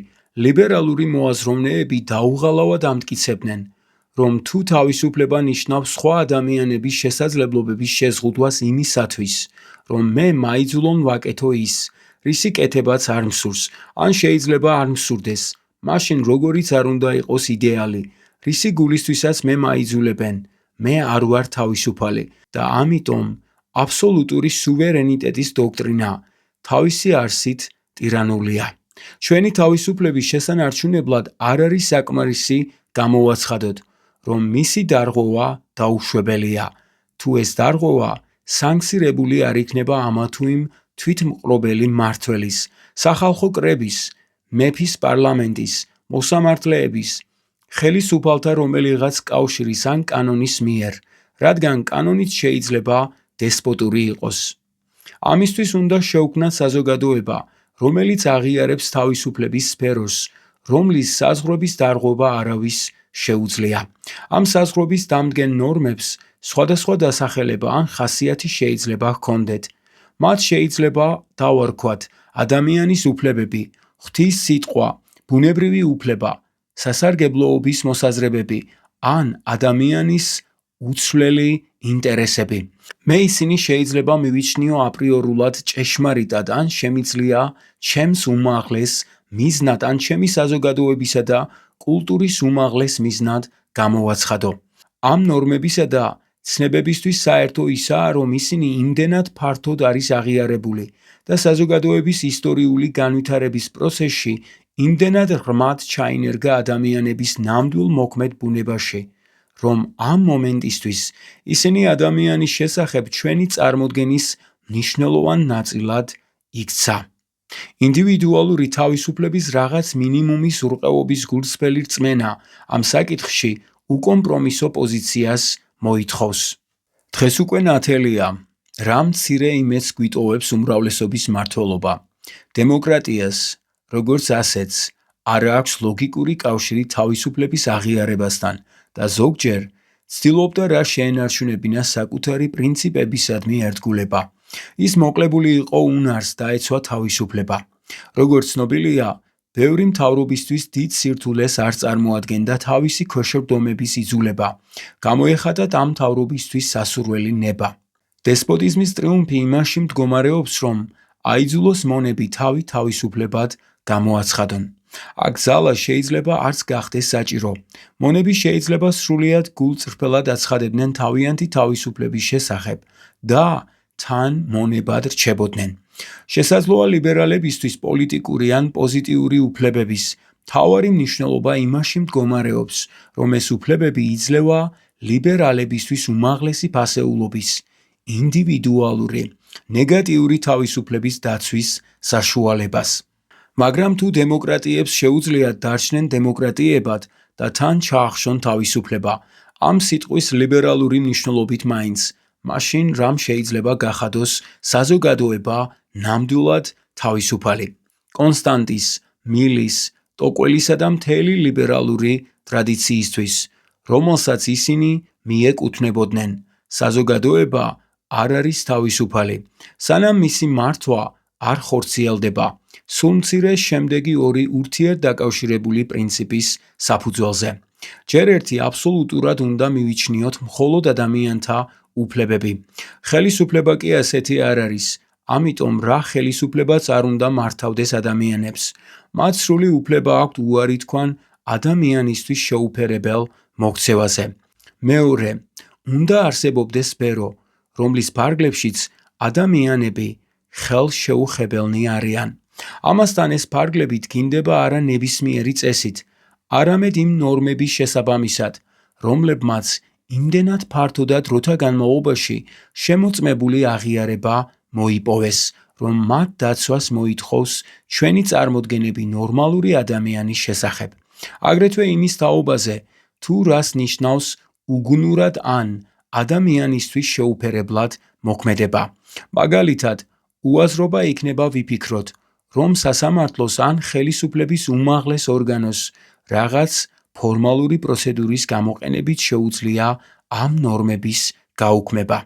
ლიბერალური მოაზროვნეები დაუღალავად ამტკიცებდნენ, რომ თუ თავისუფლება ნიშნავს სხვა ადამიანების შესაძლებლობების შეზღუდვას იმისათვის, რომ მე მაიძულონ ვაკეთო ის, რისი კეთებაც არ მსურს, ან შეიძლება არ მსურდეს, მაშინ როგორიც არ უნდა იყოს იდეალი, რისი გულისთვისაც მე მაიძულებენ, მე არ ვარ თავისუფალი და ამიტომ აბსოლუტური სუვერენიტეტის დოქტრინა თავისი არსით ტირანულია. ჩვენი თავისუფლების შესანარჩუნებლად არ არის საკმარისი გამოვაცხადოთ, რომ მისი დარღვევა დაუშვებელია. თუ ეს დარღვევა სანქცირებული არ იქნება ამა თუ იმ თვითმყრობელი მმართველის, სახალხო კრების, მეფის პარლამენტის, მოსამართლეების, ხელისუფალთა რომელიღაც კავშირის ან კანონის მიერ, რადგან კანონით შეიძლება დესპოტური იყოს. ამისთვის უნდა შეუქმნათ საზოგადოება, რომელიც აღიარებს თავისუფლების სფეროს, რომლის საზღვრების დარღვევა არავის შეუძლია. ამ საზღვრების დამდგენ ნორმებს სხვადასხვა დასახელება ან ხასიათი შეიძლება ჰქონდეთ. მათ შეიძლება დავარქვათ ადამიანის უფლებები, ღვთის სიტყვა, ბუნებრივი უფლება, სასარგებლოობის მოსაზრებები ან ადამიანის უცვლელი ინტერესები. მე ისინი შეიძლება მივიჩნიო აპრიორულად ჭეშმარიტად ან შემიძლია ჩემს უმაღლეს მიზნად ან ჩემი საზოგადოებისა და კულტურის უმაღლეს მიზნად გამოვაცხადო. ამ ნორმებისა და ცნებებისთვის საერთო ისაა, რომ ისინი იმდენად ფართოდ არის აღიარებული და საზოგადოების ისტორიული განვითარების პროცესში იმდენად ღრმად ჩაინერგა ადამიანების ნამდვილ მოქმედ ბუნებაში, რომ ამ მომენტისთვის ისინი ადამიანის შესახებ ჩვენი წარმოდგენის მნიშვნელოვან ნაწილად იქცა. ინდივიდუალური თავისუფლების რაღაც მინიმუმის ურყევობის გულწრფელი რწმენა ამ საკითხში უკომპრომისო პოზიციას მოითხოვს. დღეს უკვე ნათელია, რა მცირე იმედს გვიტოვებს უმრავლესობის მმართველობა. დემოკრატიას, როგორც ასეთს, არ აქვს ლოგიკური კავშირი თავისუფლების აღიარებასთან და ზოგჯერ ცდილობდა რა შეენარჩუნებინა საკუთარი პრინციპებისადმი ერთგულება. ის მოკლებული იყო უნარს დაეცვა თავისუფლება. როგორც ცნობილია, ბევრი მთავრობისთვის დიდ სირთულეს არ წარმოადგენდა თავისი ქვეშევრდომების იძულება, გამოეხატათ ამ მთავრობისთვის სასურველი ნება. დესპოტიზმის ტრიუმფი იმაში მდგომარეობს, რომ აიძულოს მონები თავისუფლებად გამოაცხადონ. აქ ზალა შეიძლება არც გახდეს საჭირო. მონები შეიძლება სრულიად გულწრფელად აცხადებდნენ თავიანთი თავისუფლების შესახებ და თან მონებად რჩებოდნენ. შესაძლოა ლიბერალებისთვის პოლიტიკური ან პოზიტიური უფლებების მთავარი მნიშვნელობა იმაში მდგომარეობს, რომ ეს უფლებები იძლევა ლიბერალებისთვის უმაღლესი ფასეულობის, ინდივიდუალური, ნეგატიური თავისუფლების დაცვის საშუალებას. მაგრამ თუ დემოკრატიებს შეუძლიათ დარჩნენ დემოკრატიებად და თან ჩაახშონ თავისუფლება, ამ სიტყვის ლიბერალური მნიშვნელობით მაინც, მაშინ რამ შეიძლება გახადოს საზოგადოება ნამდვილად თავისუფალი. კონსტანტის, მილის, ტოკველისა და მთელი ლიბერალური ტრადიციისთვის, რომელსაც ისინი მიეკუთვნებოდნენ, საზოგადოება არ არის თავისუფალი, სანამ მისი მართვა არ ხორციელდება, სულ მცირე შემდეგი ორი ურთიერთდაკავშირებული პრინციპის საფუძველზე. ჯერ ერთი აბსოლუტურად უნდა მივიჩნიოთ მხოლოდ ადამიანთა უფლებები. ხელისუფლება კი ასეთი არ არის, ამიტომ რა ხელისუფლებაც არ უნდა მართავდეს ადამიანებს. მათ სრული უფლება აქვთ უარი თქვან ადამიანისთვის შეუფერებელ მოქცევაზე. მეორე, უნდა არსებობდეს სფერო, რომლის ფარგლებშიც ადამიანები ხელშეუხებელნი არიან. ამასთან ეს ფარგლები დგინდება არა ნებისმიერი წესით, არამედ იმ ნორმების შესაბამისად, რომლებმაც იმდენად ფართო და დროთა განმავლობაში შემოწმებული აღიარება მოიპოვეს, რომ მათ დაცვას მოითხოვს ჩვენი წარმოდგენები ნორმალური ადამიანის შესახებ. აგრეთვე იმის თაობაზე, თუ რას ნიშნავს უგუნურად ან ადამიანისთვის შეუფერებლად მოქმედება. მაგალითად, უაზრობა იქნება ვიფიქროთ, რომ სასამართლოს ან ხელისუფლების უმაღლეს ორგანოს რაღაც ფორმალური პროცედურის გამოყენებით შეუძლია ამ ნორმების გაუქმება.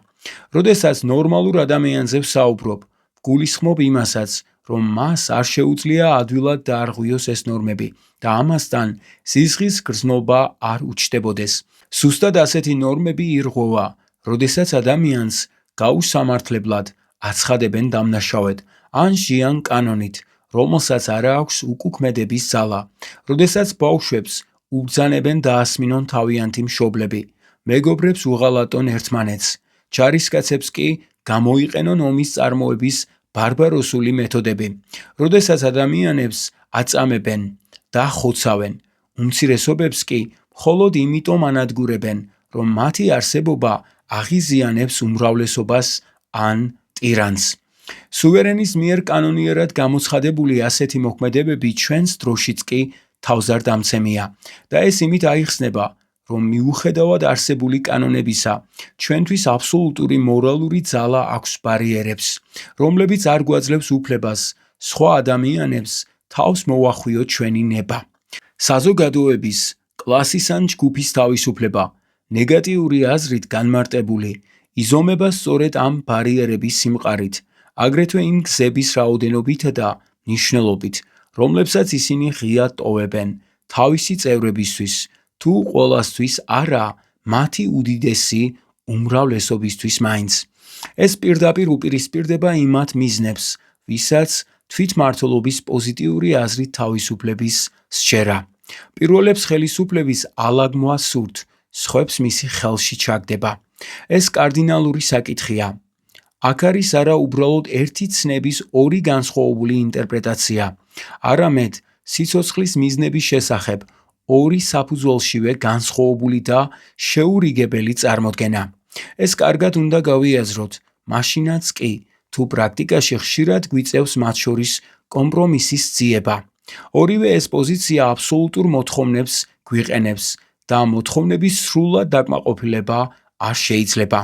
როდესაც ნორმალურ ადამიანზე ვსაუბრობ, გულისხმობ იმასაც, რომ მას არ შეუძლია ადვილად დაარღვიოს ეს ნორმები და ამასთან სიზღის გრძნობა არ უჩნდებოდეს. სუსტად ასეთი ნორმები ირღვევა, როდესაც ადამიანს გაუსამართლებლად აცხადებენ დამნაშავედ ან ჟიან კანონით, რომელსაც არ აქვს უკუქმედების ძალა, როდესაც ბავშვებს უბრძანებენ დაასმინონ თავიანთი მშობლები, მეგობრებს უღალატონ ერთმანეთს, ჯარისკაცებს კი გამოიყენონ ომის წარმოების ბარბაროსული მეთოდები, როდესაც ადამიანებს აწამებენ და ხოცავენ, უმცირესობებს კი მხოლოდ იმიტომ ანადგურებენ, რომ მათი არსებობა აღიზიანებს უმრავლესობას ან ტირანს. სუვერენის მიერ კანონიერად გამოცხადებული ასეთი მოქმედებები ჩვენს დროშიც კი თავზარდამცემია და ეს იმით აიხსნება, რომ მიუხედავად არსებული კანონებისა, ჩვენთვის აბსოლუტური მორალური ძალა აქვს ბარიერებს, რომლებიც არ გვაძლევს უფლებას სხვა ადამიანებს თავს მოვახვიოთ ჩვენი ნება. საზოგადოების, კლასის ან ჯგუფის თავისუფლება, ნეგატიური აზრით განმარტებული, იზომება სწორედ ამ ბარიერების სიმყარით, აგრეთვე იმ გზების რაოდენობით და მნიშვნელობით, რომლებსაც ისინი ღიად ტოვებენ თავისი წევრებისთვის, თუ ყველასთვის არა, მათი უდიდესი უმრავლესობისთვის მაინც. ეს პირდაპირ უპირისპირდება იმათ მიზნებს, ვისაც თვითმმართველობის პოზიტიური აზრით თავისუფლების სჯერა. პირველებს ხელისუფლების ალაგმვა სურთ, სხვებს მისი ხელში ჩაგდება. ეს კარდინალური საკითხია. აქ არის არა უბრალოდ ერთი ცნების ორი განსხვავებული ინტერპრეტაცია, არამედ სიცოცხლის მიზნების შესახებ ორი საფუძველშივე განსხვავებული და შეურიგებელი წარმოდგენა. ეს კარგად უნდა გავიაზროთ, მაშინაც კი, თუ პრაქტიკაში ხშირად გვიწევს მათ შორის კომპრომისის ძიება. ორივე ეს პოზიცია აბსოლუტურ მოთხოვნებს გვიყენებს და მოთხოვნების სრულად დაკმაყოფილება არ შეიძლება.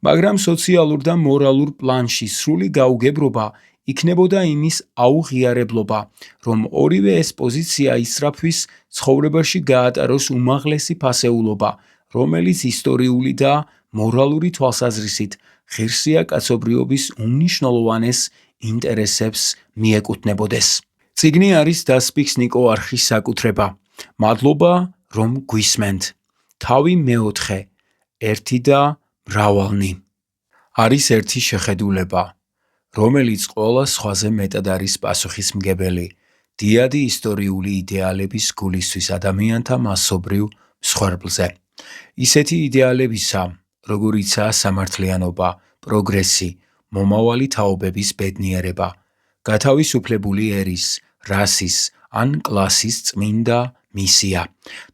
მაგრამ სოციალურ და მორალურ პლანში სრული გაუგებრობა იქნებოდა იმის აუღიარებლობა, რომ ორივე ეს პოზიცია ისწრაფვის ცხოვრებაში გაატაროს უმაღლესი ფასეულობა, რომელიც ისტორიული და მორალური თვალსაზრისით ღირსია კაცობრიობის უმნიშვნელოვანეს ინტერესებს მიეკუთვნებოდეს. წიგნი არის დასპიქს ნიკო არხის საკუთრება. მადლობა, რომ გვისმენთ. თავი მეოთხე, ერთი და მრავალნი. არის ერთი შეხედულება, რომელიც ყველა სხვაზე მეტად არის პასუხისმგებელი დიადი ისტორიული იდეალების გულისთვის ადამიანთა მასობრივ მსხვერპლზე. ისეთი იდეალებისა, როგორიცაა სამართლიანობა, პროგრესი, მომავალი თაობების ბედნიერება, გათავისუფლებული ერის, რასის ან კლასის წმინდა მისია.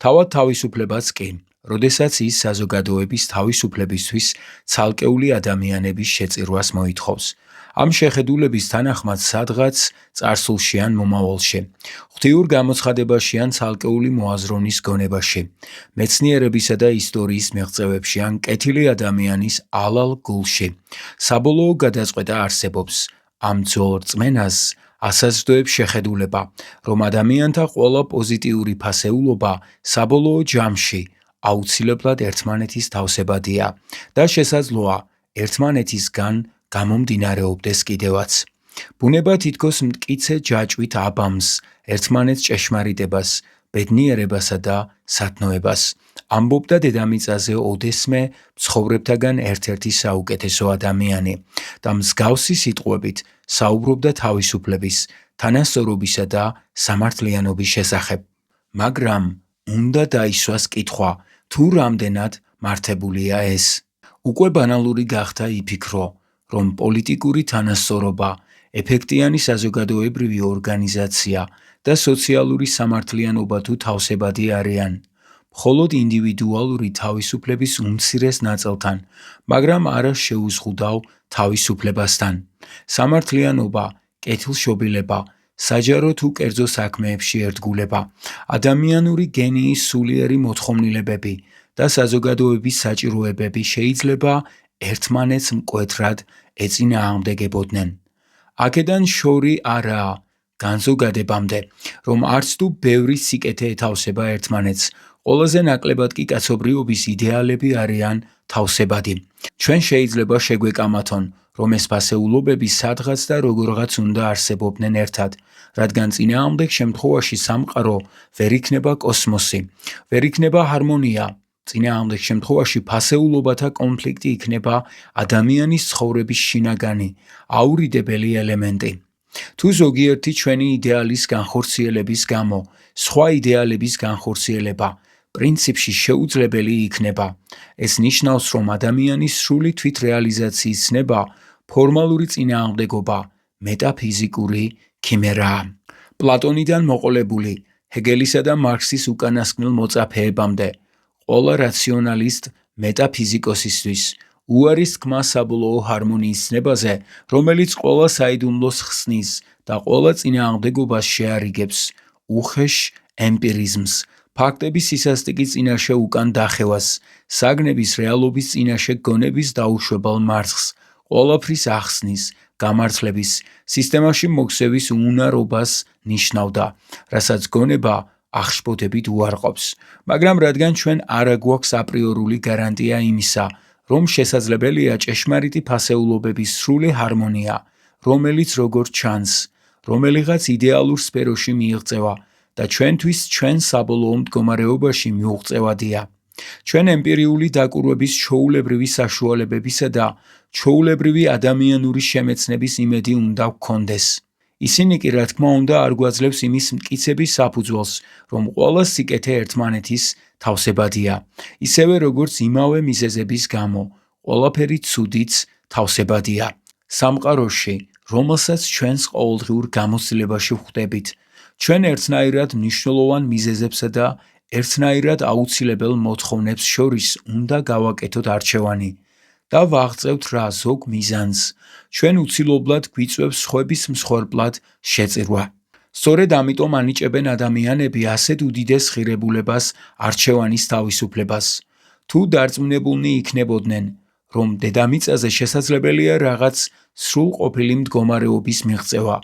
თავად თავისუფლებაც კი, როდესაც ის საზოგადოების თავისუფლებისთვის ცალკეული ადამიანების შეწირვას მოითხოვს. ამ შეხედულების თანახმად სადღაც წარსულში ან მომავალში, ღვთიურ გამოცხადებაში ან ცალკეული მოაზროვნის გონებაში, მეცნიერებისა და ისტორიის მიღწევებში ან კეთილი ადამიანის ალალ გულში, საბოლოო გადაწყვეტა არსებობს. ამ ძველ რწმენას ასაზრდოებს შეხედულება, რომ ადამიანთა ყველა პოზიტიური ფასეულობა საბოლოო ჯამში აუცილებლად ერთმანეთის თავსებადია და შესაძლოა ერთმანეთისგან გამომდინარეობდეს კიდევაც. ბუნება თითქოს მტკიცე ჯაჭვით აბამს ერთმანეთს ჭეშმარიტებას, ბედნიერებასა და სათნოებას. ამბობდა დედამიწაზე ოდესმე მცხოვრებთაგან ერთ-ერთი საუკეთესო ადამიანი და მსგავსი სიტყვებით საუბრობდა თავისუფლების, თანასწორობისა და სამართლიანობის შესახებ. მაგრამ უნდა დაისვას კითხვა, თუ რამდენად მართებულია ეს. უკვე ბანალური გახდა იფიქრო, რომ პოლიტიკური თანასწორობა, ეფექტიანი საზოგადოებრივი ორგანიზაცია და სოციალური სამართლიანობა თუ თავსებადი არიან მხოლოდ ინდივიდუალური თავისუფლების უმცირეს ნაწილთან, მაგრამ არა შეუზღუდავ თავისუფლებასთან. სამართლიანობა, კეთილშობილება, საჯარო თუ კერძო საქმეებში ერთგულება, ადამიანური გენიის სულიერი მოთხოვნილებები და საზოგადოების საჭიროებები შეიძლება ერთმანეთს მკვეთრად ეწინააღმდეგებოდნენ. აქედან შორი არაა განზოგადებამდე, რომ არც თუ ბევრი სიკეთე ეთავსება ერთმანეთს, ყველაზე ნაკლებად კი კაცობრიობის იდეალები არიან თავსებადი. ჩვენ შეიძლება შეგვეკამათონ, რომ ეს ფასეულობები სადღაც და როგორღაც უნდა არსებობდნენ ერთად, რადგან წინააღმდეგ შემთხვევაში სამყარო ვერ იქნება კოსმოსი, ვერ იქნება ჰარმონია. წინააღმდეგ შემთხვევაში ფასეულობათა კონფლიქტი იქნება ადამიანის ცხოვრების შინაგანი, აურიდებელი ელემენტი. თუ ზოგიერთი ჩვენი იდეალის განხორციელების გამო, სხვა იდეალების განხორციელება პრინციპში შეუძლებელი იქნება, ეს ნიშნავს, რომ ადამიანის სრული თვითრეალიზაციის ცნება ფორმალური წინააღმდეგობა, მეტაფიზიკური ქიმერაა. პლატონიდან მოყოლებული, ჰეგელისა და მარქსის უკანასკნელ მოწაფეებამდე, ყველა რაციონალისტ მეტაფიზიკოსისთვის უარის თქმა საბოლოო ჰარმონიის ცნებაზე, რომელიც ყველა საიდუმლოს ხსნის და ყველა წინააღმდეგობას შეარიგებს, უხეშ ემპირიზმს, ფაქტების სისასტიკის წინაშე უკან დახევას, საგნების რეალობის წინაშე გონების დაუშვებელ მარცხს, ყველაფრის ახსნის, გამართლების, სისტემაში მოქცევის უნარობას ნიშნავდა, რასაც გონება აღშფოთებით უარყოფს. მაგრამ რადგან ჩვენ არ აგვაქვს აპრიორული გარანტია იმისა, რომ შესაძლებელია ჭეშმარიტი ფასეულობების სრული ჰარმონია, რომელიც როგორც ჩანს, რომელიღაც იდეალურ სფეროში მიიღწევა და ჩვენთვის ჩვენ საბოლოო მდგომარეობაში მიუღწევადია. ჩვენ ემპირიული დაკვირვების ჩვეულებრივი საშუალებებისა და ჩვეულებრივი ადამიანური შემეცნების იმედი უნდა გვქონდეს. ისინი კი რა თქმა უნდა არ გვაძლევს იმის მტკიცების საფუძველს, რომ ყველა სიკეთე ერთმანეთის თავსებადია, ისევე როგორც იმავე მიზეზების გამო, ყველაფერი ცუდიც თავსებადია. სამყაროში, რომელსაც ჩვენს ყოველდღიურ გამოცდილებაში ვხვდებით, ჩვენ ერთნაირად მნიშვნელოვან მიზეზებსა და ერთნაირად აუცილებელ მოთხოვნებს შორის უნდა გავაკეთოთ არჩევანი და ვაღწევთ რა ზოგ მიზანს. ჩვენ უცილობლად გვიწვევს სხვების მსხვერპლად შეწირვა. სწორედ ამიტომ ანიჭებენ ადამიანები ასეთ უდიდეს ღირებულებას არჩევანის თავისუფლებას. თუ დარწმუნებულნი იქნებოდნენ, რომ დედამიწაზე შესაძლებელია რაღაც სრულყოფილი მდგომარეობის მიღწევა,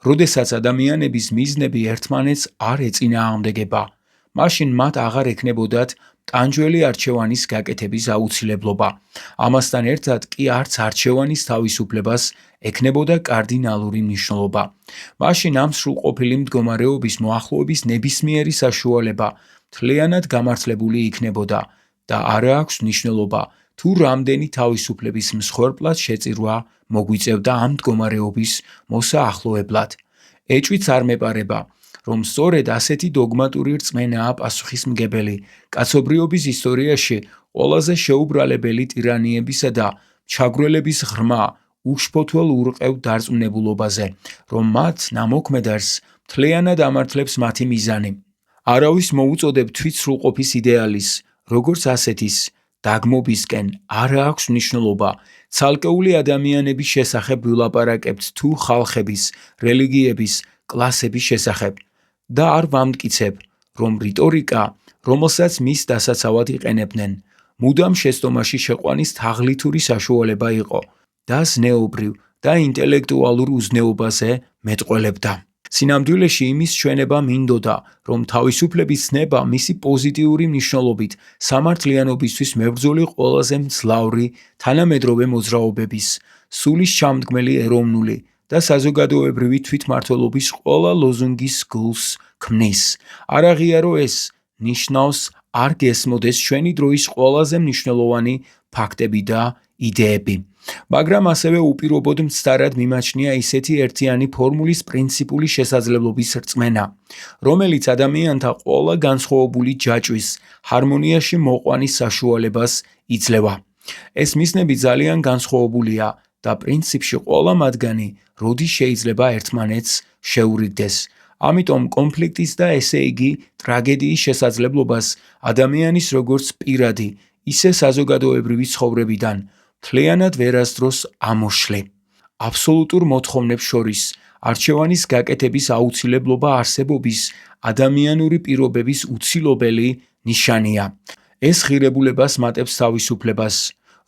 როდესაც ადამიანების მიზნები ერთმანეთს არ ეწინააღმდეგება, მაშინ მათ აღარ ექნებოდათ ტანჯველი არჩევანის გაკეთების აუცილებლობა. ამასთან ერთად კი არც არჩევანის თავისუფლებას ექნებოდა კარდინალური მნიშვნელობა. მაშინ ამ სრულყოფილი მდგომარეობის მოახლოების ნებისმიერი საშუალება მთლიანად გამართლებული იქნებოდა და არ აქვს მნიშვნელობა თუ რამდენი თავისუფლების მსხვერპლად შეწირვა მოგვიწევდა ამ მდგომარეობის მოსაახლოებლად. ეჭვიც არ მეპარება, რომ სწორედ ასეთი დოგმატური რწმენაა პასუხისმგებელი კაცობრიობის ისტორიაში ყველაზე შეუბრალებელი ტირანიებისა და ჩაგვრელების ღრმა უშფოთველ ურყევ დარწმუნებულობაზე, რომ მათ ნამოქმედარს მთლიანად ამართლებს მათი მიზანი. არავის მოუწოდებ თვით სრულყოფის იდეალის, როგორც ასეთის დაგმობისკენ არ აქვს მნიშვნელობა ცალკეული ადამიანების შესახებ ვილაპარაკებთ თუ ხალხების, რელიგიების, კლასების შესახებ და არ ვამტკიცებ, რომ რიტორიკა, რომელსაც მის დასაცავად იყენებდნენ, მუდამ შეცდომაში შეყვანის თაღლითური საშუალება იყო და ზნეობრივ და ინტელექტუალურ უზნეობაზე მეტყველებდა. სინამდვილეში იმის ჩვენება მინდოდა, რომ თავისუფლების ცნება მისი პოზიტიური მნიშვნელობით სამართლიანობისთვის მებრძოლი ყველაზე მძლავრი თანამედროვე მოძრაობების, სულის ჩამდგმელი ეროვნული და საზოგადოებრივი თვითმმართველობის ყველა ლოზუნგის გულს ქმნის. არ აღიარო ეს ნიშნავს არ გესმოდეს ჩვენი დროის ყველაზე მნიშვნელოვანი ფაქტები და იდეები. მაგრამ ასევე უპირობოდ მცდარად მიმაჩნია ისეთი ერთიანი ფორმულის პრინციპული შესაძლებლობის რწმენა, რომელიც ადამიანთა ყველა განსხვავებული ჯაჭვის ჰარმონიაში მოყვანის საშუალებას იძლევა. ეს მიზნები ძალიან განსხვავებულია და პრინციპში ყველა მათგანი როდის შეიძლება ერთმანეთს შეურიგდეს. ამიტომ კონფლიქტის და ესე იგი ტრაგედიის შესაძლებლობას ადამიანის როგორც პირადი, ისე საზოგადოებრივი ცხოვრებიდან მთლიანად ვერასდროს ამოშლე. აბსოლუტურ მოთხოვნებს შორის არჩევანის გაკეთების აუცილებლობა არსებობის ადამიანური პირობების უცილობელი ნიშანია. ეს ღირებულებას მატებს თავისუფლებას,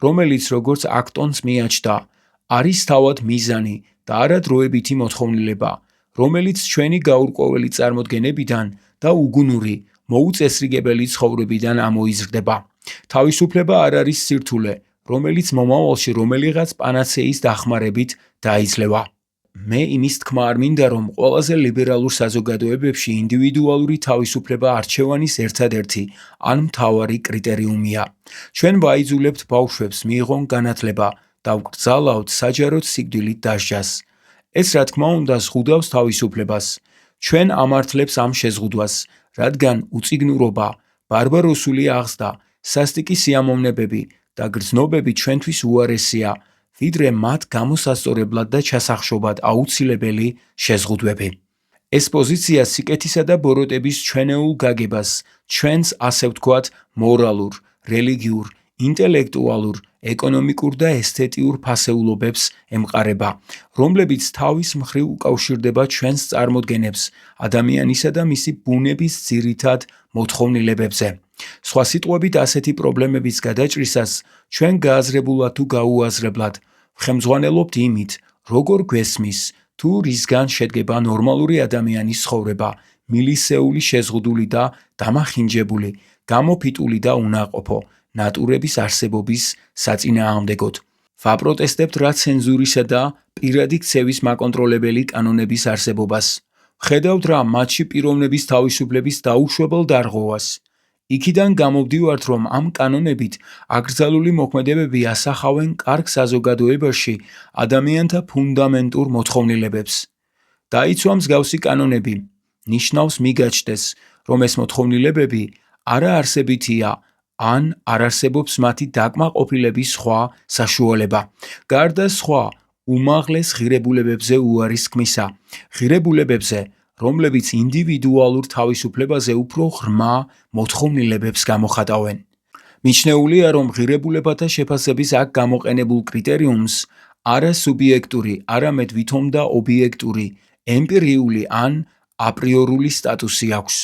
რომელიც როგორც აქტონს მიაჩნდა, არის თავად მიზანი და არა დროებითი მოთხოვნილება, რომელიც ჩვენი გაურკვეველი წარმოდგენებიდან და უგუნური, მოუწესრიგებელი ცხოვრებიდან ამოიზრდება. თავისუფლება არ არის სირთულე, რომელიც მომავალში რომელიღაც პანაცეის დახმარებით დაიძლევა. მე იმის თქმა არ მინდა, რომ ყველაზე ლიბერალურ საზოგადოებებში ინდივიდუალური თავისუფლება არჩევანის ერთადერთი ან მთავარი კრიტერიუმია. ჩვენ ვაიძულებთ ბავშვებს მიიღონ განათლება და ვკრძალავთ საჯაროდ სიკვდილით დასჯას. ეს რა თქმა უნდა ზღუდავს თავისუფლებას. ჩვენ ამართლებს ამ შეზღუდვას, რადგან უწიგნურობა, ბარბაროსული აღზრდა, სასტიკი სიამოვნებები და გრძნობები ჩვენთვის უარესია, ვიდრე მათ გამოსასწორებლად და ჩასახშობად აუცილებელი შეზღუდვები. ეს პოზიცია სიკეთისა და ბოროტების ჩვენეულ გაგებას, ჩვენს ასე ვთქვათ მორალურ, რელიგიურ, ინტელექტუალურ, ეკონომიკურ და ესთეტიურ ფასეულობებს ემყარება, რომლებიც თავის მხრივ უკავშირდება ჩვენს წარმოდგენებს ადამიანისა და მისი ბუნების ძირითად მოთხოვნილებებზე. სხვა სიტყვებით, ასეთი პრობლემების გადაჭრისას ჩვენ გააზრებულად თუ გაუაზრებლად ვხემძღვანელობთ იმით, როგორ გვესმის თუ რისგან შედგება ნორმალური ადამიანის ცხოვრება, მილისეული შეზღუდული და დამახინჯებული, გამოფიტული და უნაყოფო ნატურების არსებობის საწინააღმდეგოდ. ვაპროტესტებთ რა ცენზურისა და პირადი ქცევის მაკონტროლებელი კანონების არსებობას. ვხედავთ რა მათში პიროვნების თავისუფლების დაუშვებელ დარღვევას. იქიდან გამოვდივართ, რომ ამ კანონებით აკრძალული მოქმედებები ასახავენ კარგ საზოგადოებაში ადამიანთა ფუნდამენტურ მოთხოვნილებებს. დაიცვა მსგავსი კანონები, ნიშნავს მიგაჩნდეს, რომ ეს მოთხოვნილებები არაარსებითია ან არ არსებობს მათი დაკმაყოფილების სხვა საშუალება. გარდა სხვა უმაღლეს ღირებულებებზე უარის თქმისა, ღირებულებებზე, რომლებიც ინდივიდუალურ თავისუფლებაზე უფრო ღრმა მოთხოვნილებებს გამოხატავენ. მიჩნეულია, რომ ღირებულებათა შეფასების აქ გამოყენებულ კრიტერიუმს არა სუბიექტური, არამედ ვითომ და ობიექტური, ემპირიული ან აპრიორული სტატუსი აქვს.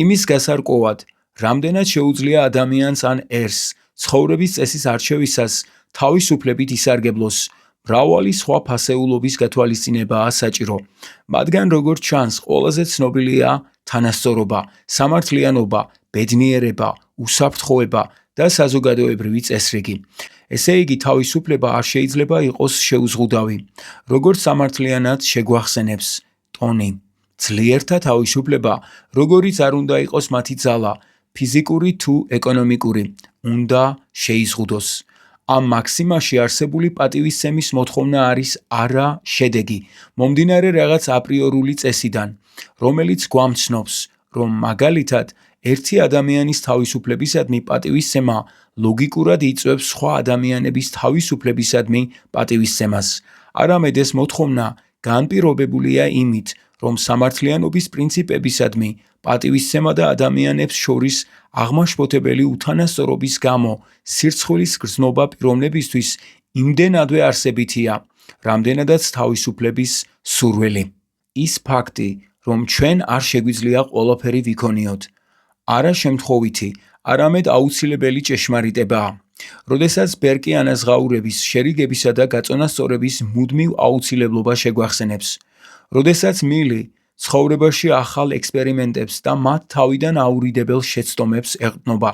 იმის გასარკვევად, რამდენად შეუძლია ადამიანს ან ერს ცხოვრების წესის არჩევისას თავისუფლებით ისარგებლოს, მრავალი სხვა ფასეულობის გათვალისწინებაა საჭირო, მათგან როგორც ჩანს, ყველაზე ცნობილია თანასწორობა, სამართლიანობა, ბედნიერება, უსაფრთხოება და საზოგადოებრივი წესრიგი. ესე იგი, თავისუფლება არ შეიძლება იყოს შეუზღუდავი. როგორც სამართლიანად შეგვახსენებს ტონი, ძლიერთა თავისუფლება, როგორიც არ უნდა იყოს მათი ძალა, ფიზიკური თუ ეკონომიკური, უნდა შეიზღუდოს. ამ მაქსიმაში არსებული პატივისცემის მოთხოვნა არის არა შედეგი, მომდინარე რაღაც აპრიორული წესიდან, რომელიც გვამცნობს, რომ მაგალითად ერთი ადამიანის თავისუფლებისადმი პატივისცემა ლოგიკურად იწვევს სხვა ადამიანების თავისუფლებისადმი პატივისცემას. არამედ ეს მოთხოვნა განპირობებულია იმით, რომ სამართლიანობის პრინციპებისადმი პატივისცემა და ადამიანებს შორის აღმაშფოთებელი უთანასწორობის გამო სირცხვილის გრძნობა პიროვნებისთვის იმდენადვე არსებითია, რამდენადაც თავისუფლების სურვილი. ის ფაქტი, რომ ჩვენ არ შეგვიძლია ყველაფერი ვიქონიოთ, არა შემთხვევითი, არამედ აუცილებელი ჭეშმარიტებაა. როდესაც ბერკი ანაზღაურების, შერიგებისა და გაწონასწორების მუდმივ აუცილებლობა შეგვახსენებს, როდესაც მილი ცხოვრებაში ახალ ექსპერიმენტებს და მათ თავიდან აურიდებელ შეცდომებს ეყრდნობა,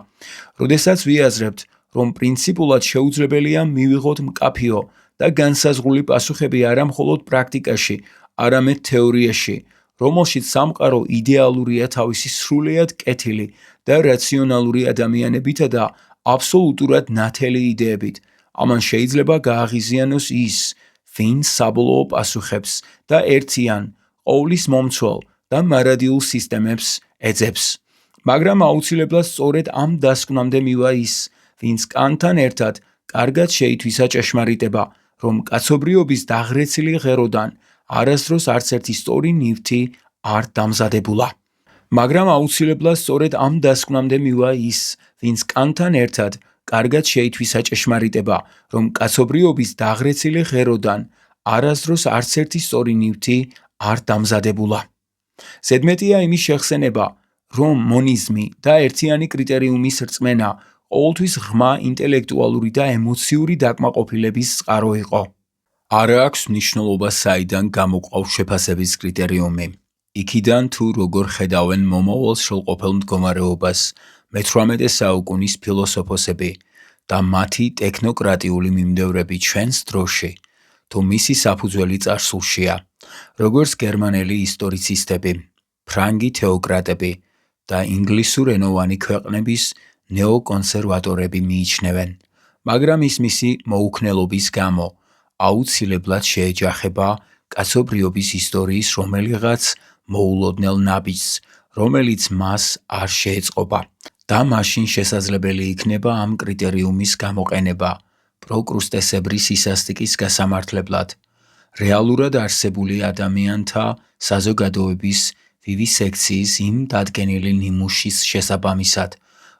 როდესაც ვიაზრებთ, რომ პრინციპულად შეუძლებელია მივიღოთ მკაფიო და განსაზღვრული პასუხები არა მხოლოდ პრაქტიკაში, არამედ თეორიაში, რომელშიც სამყარო იდეალურია თავისი სრულიად კეთილი და რაციონალური ადამიანებითა და აბსოლუტურად ნათელი იდეებით. ამან შეიძლება გააღიზიანოს ის, ვინც საბოლოო პასუხებს და ერთიან, ყოვლის მომცველ და მარადიულ სისტემებს ეძებს. მაგრამ აუცილებლად სწორედ ამ დასკვნამდე მივა ის, ვინც კანტთან ერთად კარგად შეითვისა ჭეშმარიტება, რომ კაცობრიობის დაღრეცილი ღეროდან არასდროს არცერთი სწორი ნივთი არ დამზადებულა. მაგრამ აუცილებლად სწორედ ამ დასკვნამდე მივა ის, ვინც კანტთან ერთად კარგად შეითვისა ჭეშმარიტება, რომ კაცობრიობის დაღრეცილი ღეროდან არასდროს არცერთი სწორი ნივთი არ დამზადებულა. ზედმეტია იმის შეხსენება, რომ მონიზმი და ერთიანი კრიტერიუმის რწმენა ყოველთვის ღრმა ინტელექტუალური და ემოციური დაკმაყოფილების წყარო იყო. არ აქვს მნიშვნელობა საიდან გამოყავს შეფასების კრიტერიუმი. იქიდან თუ როგორ ხედავენ მომავალ შელყოფილ მდგომარეობას მე-18 საუკუნის ფილოსოფოსები და მათი ტექნოკრატიული მიმდევრები ჩვენს დროში, თუ მისი საფუძველი წარსულშია, როგორც გერმანელი ისტორიცისტები, ფრანგი თეოკრატები და ინგლისურენოვანი ქვეყნების ნეოკონსერვატორები მიიჩნევენ, მაგრამ ის მისი მოუქნელობის გამო აუცილებლად შეეჯახება კაცობრიობის ისტორიის რომელიღაც მოულოდნელ ნაბიჯს, რომელიც მას არ შეეწყობა და მაშინ შესაძლებელი იქნება ამ კრიტერიუმის გამოყენება პროკრუსტესებრი სისასტიკის გასამართლებლად, რეალურად არსებული ადამიანთა საზოგადოების ვივისექციის იმ დადგენილი ნიმუშის შესაბამისად,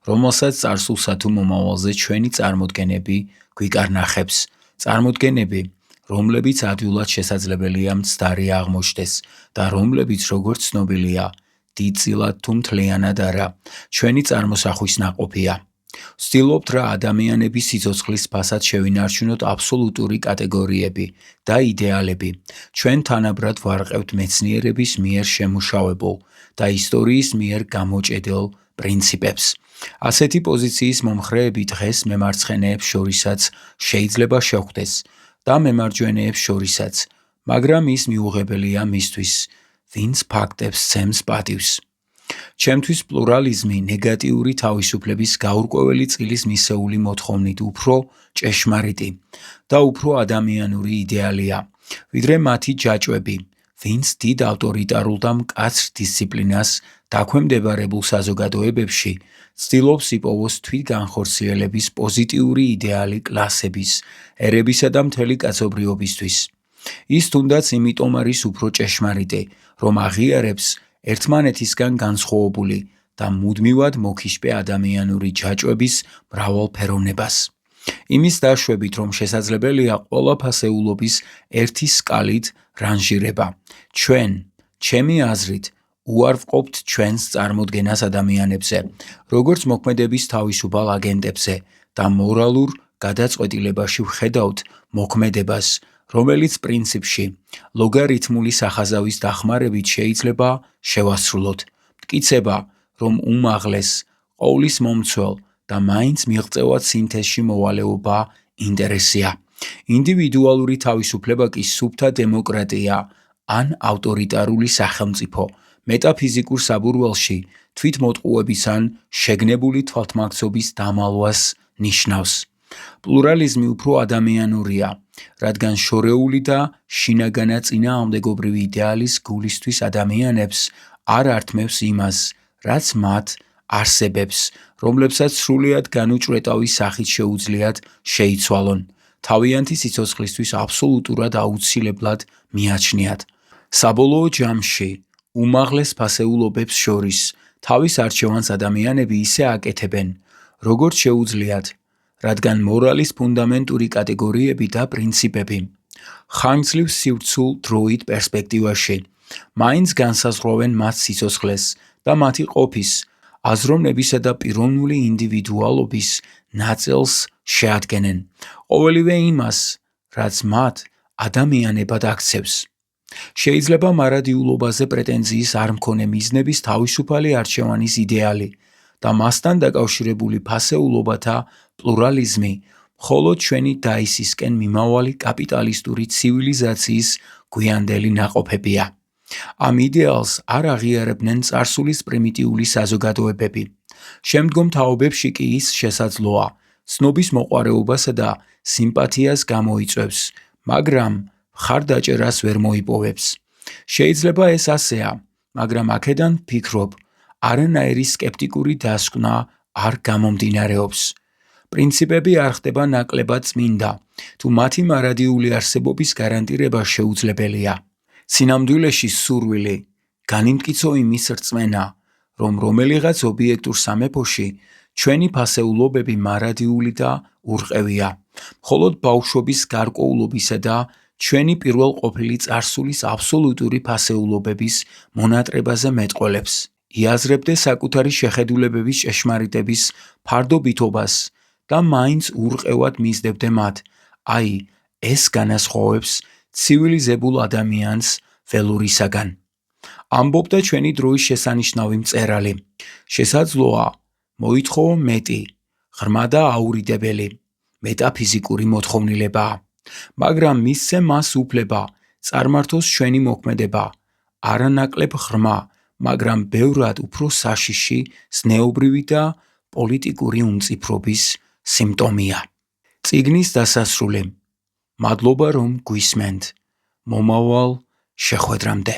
რომელსაც წარსულსა თუ მომავალზე ჩვენი წარმოდგენები გვიკარნახებს, წარმოდგენები, რომლებიც ადვილად შესაძლებელია მცდარი აღმოჩნდეს და რომლებიც, როგორც ცნობილია, დიდწილად თუ მთლიანად არა, ჩვენი წარმოსახვის ნაყოფია. ვცდილობთ რა ადამიანების სიცოცხლის ფასად შევინარჩუნოთ აბსოლუტური კატეგორიები და იდეალები. ჩვენ თანაბრად ვარყევთ მეცნიერების მიერ შემუშავებულ და ისტორიის მიერ გამოჭედელ პრინციპებს. ასეთი პოზიციის მომხრეები დღეს მემარცხენეებს შორისაც შეიძლება შეხვდეს და მემარჯვენეებს შორისაც, მაგრამ ის მიუღებელია მისთვის, ვინც ფაქტებს სცემს პატივს. ჩემთვის პლურალიზმი ნეგატიური თავისუფლების გაურკვეველი წილის მისეული მოთხოვნით უფრო ჭეშმარიტი და უფრო ადამიანური იდეალია, ვიდრე მათი ჯაჭვები, ვინც დიდ ავტორიტარულ და მკაცრ დისციპლინას დაქვემდებარებულ საზოგადოებებში ცდილობს იპოვოს თვითგანხორციელების პოზიტიური იდეალი კლასების, ერებისა და მთელი კაცობრიობისთვის. ის თუნდაც იმიტომ არის უფრო ჭეშმარიტი, რომ აღიარებს ერთმანეთისგან განსხვავებული და მუდმივად მოგიშპე ადამიანური ჯაჭვების მრავალფეროვნებას. იმის დაშვებით, რომ შესაძლებელია ყველა ფასეულობის ერთი სკალით რანჟირება. ჩვენ, ჩემი აზრით, უარყოფთ ჩვენს წარმოდგენას ადამიანებზე, როგორც მოქმედების თავისუფალ აგენტებზე და მორალურ გადაწყვეტილებაში ვხედავთ მოქმედებას, რომელიც პრინციპში ლოგარითმული სახაზავის დახმარებით შეიძლება შევასრულოთ. მტკიცება, რომ უმაღლეს ყოვლის მომცველ და მაინც მიღწევად სინთეზში მოვალეობა ინტერესია. ინდივიდუალური თავისუფლება კი სუფთა დემოკრატია ან ავტორიტარული სახელმწიფო, მეტაფიზიკურ საბურველში თვითმოტყუების ან შეგნებული თვალთმაქცობის დამალვას ნიშნავს. პლურალიზმი უფრო ადამიანურია, რადგან შორეული და შინაგანა წინააღმდეგობრივი იდეალის გულისთვის ადამიანებს არ ართმევს იმას, რაც მათ არსებებს, რომლებსაც სრულიად განუჭვრეტავი სახით შეუძლიათ შეიცვალონ, თავიანთი სიცოცხლისთვის აბსოლუტურად აუცილებლად მიაჩნიათ. საბოლოო ჯამში, უმაღლეს ფასეულობებს შორის თავის არჩევანს ადამიანები ისე აკეთებენ, როგორც შეუძლიათ, რადგან მორალის ფუნდამენტური კატეგორიები და პრინციპები ხანგრძლივ სივრცულ დროით პერსპექტივაში მაინც განსაზღვრავენ მათ სიცოცხლეს და მათი ყოფის, აზროვნებისა და პიროვნული ინდივიდუალობის ნაწილს შეადგენენ, ყოველივე იმას, რაც მათ ადამიანებად აქცევს. შეიძლება მარადიულობაზე პრეტენზიის არ მქონე მიზნების თავისუფალი არჩევანის იდეალი და მასთან დაკავშირებული ფასეულობათა პლურალიზმი მხოლოდ ჩვენი დაისისკენ მიმავალი კაპიტალისტური ცივილიზაციის გვიანდელი ნაყოფებია. ამ იდეალს არ აღიარებდნენ წარსულის პრიმიტიული საზოგადოებები. შემდგომ თაობებში კი ის შესაძლოა, ცნობის მოყვარეობასა და სიმპათიას გამოიწვევს, მაგრამ მხარდაჭერას ვერ მოიპოვებს. შეიძლება ეს ასეა, მაგრამ აქედან ვფიქრობ, არანაირი სკეპტიკური დასკვნა არ გამომდინარეობს. პრინციპები არ ხდება ნაკლებად წმინდა, თუ მათი მარადიული არსებობის გარანტირება შეუძლებელია. სინამდვილეში სურვილი, განიმტკიცო იმის რწმენა, რომ რომელიღაც ობიექტურ სამეფოში ჩვენი ფასეულობები მარადიული და ურყევია, მხოლოდ ბავშვობის გარკვეულობისა და ჩვენი პირველყოფილი წარსულის აბსოლუტური ფასეულობების მონატრებაზე მეტყველებს. იაზრებდე საკუთარი შეხედულებების ჭეშმარიტების ფარდობითობას და მაინც ურყევად მისდებდე მათ, აი, ეს განასხვავებს ცივილიზებულ ადამიანს ველურისაგან. ამბობდა ჩვენი დროის შესანიშნავი მწერალი. შესაძლოა, მოითხოვო მეტი, ღრმა და აურიდებელი, მეტაფიზიკური მოთხოვნილებაა, მაგრამ მისცე მას უფლება, წარმართოს ჩვენი მოქმედება, არანაკლებ ღრმა, მაგრამ ბევრად უფრო საშიში ზნეობრივი და პოლიტიკური უმწიფრობის სიმპტომია. წიგნის დასასრული. მადლობა რომ გვისმენთ. მომავალ შეხვედრამდე.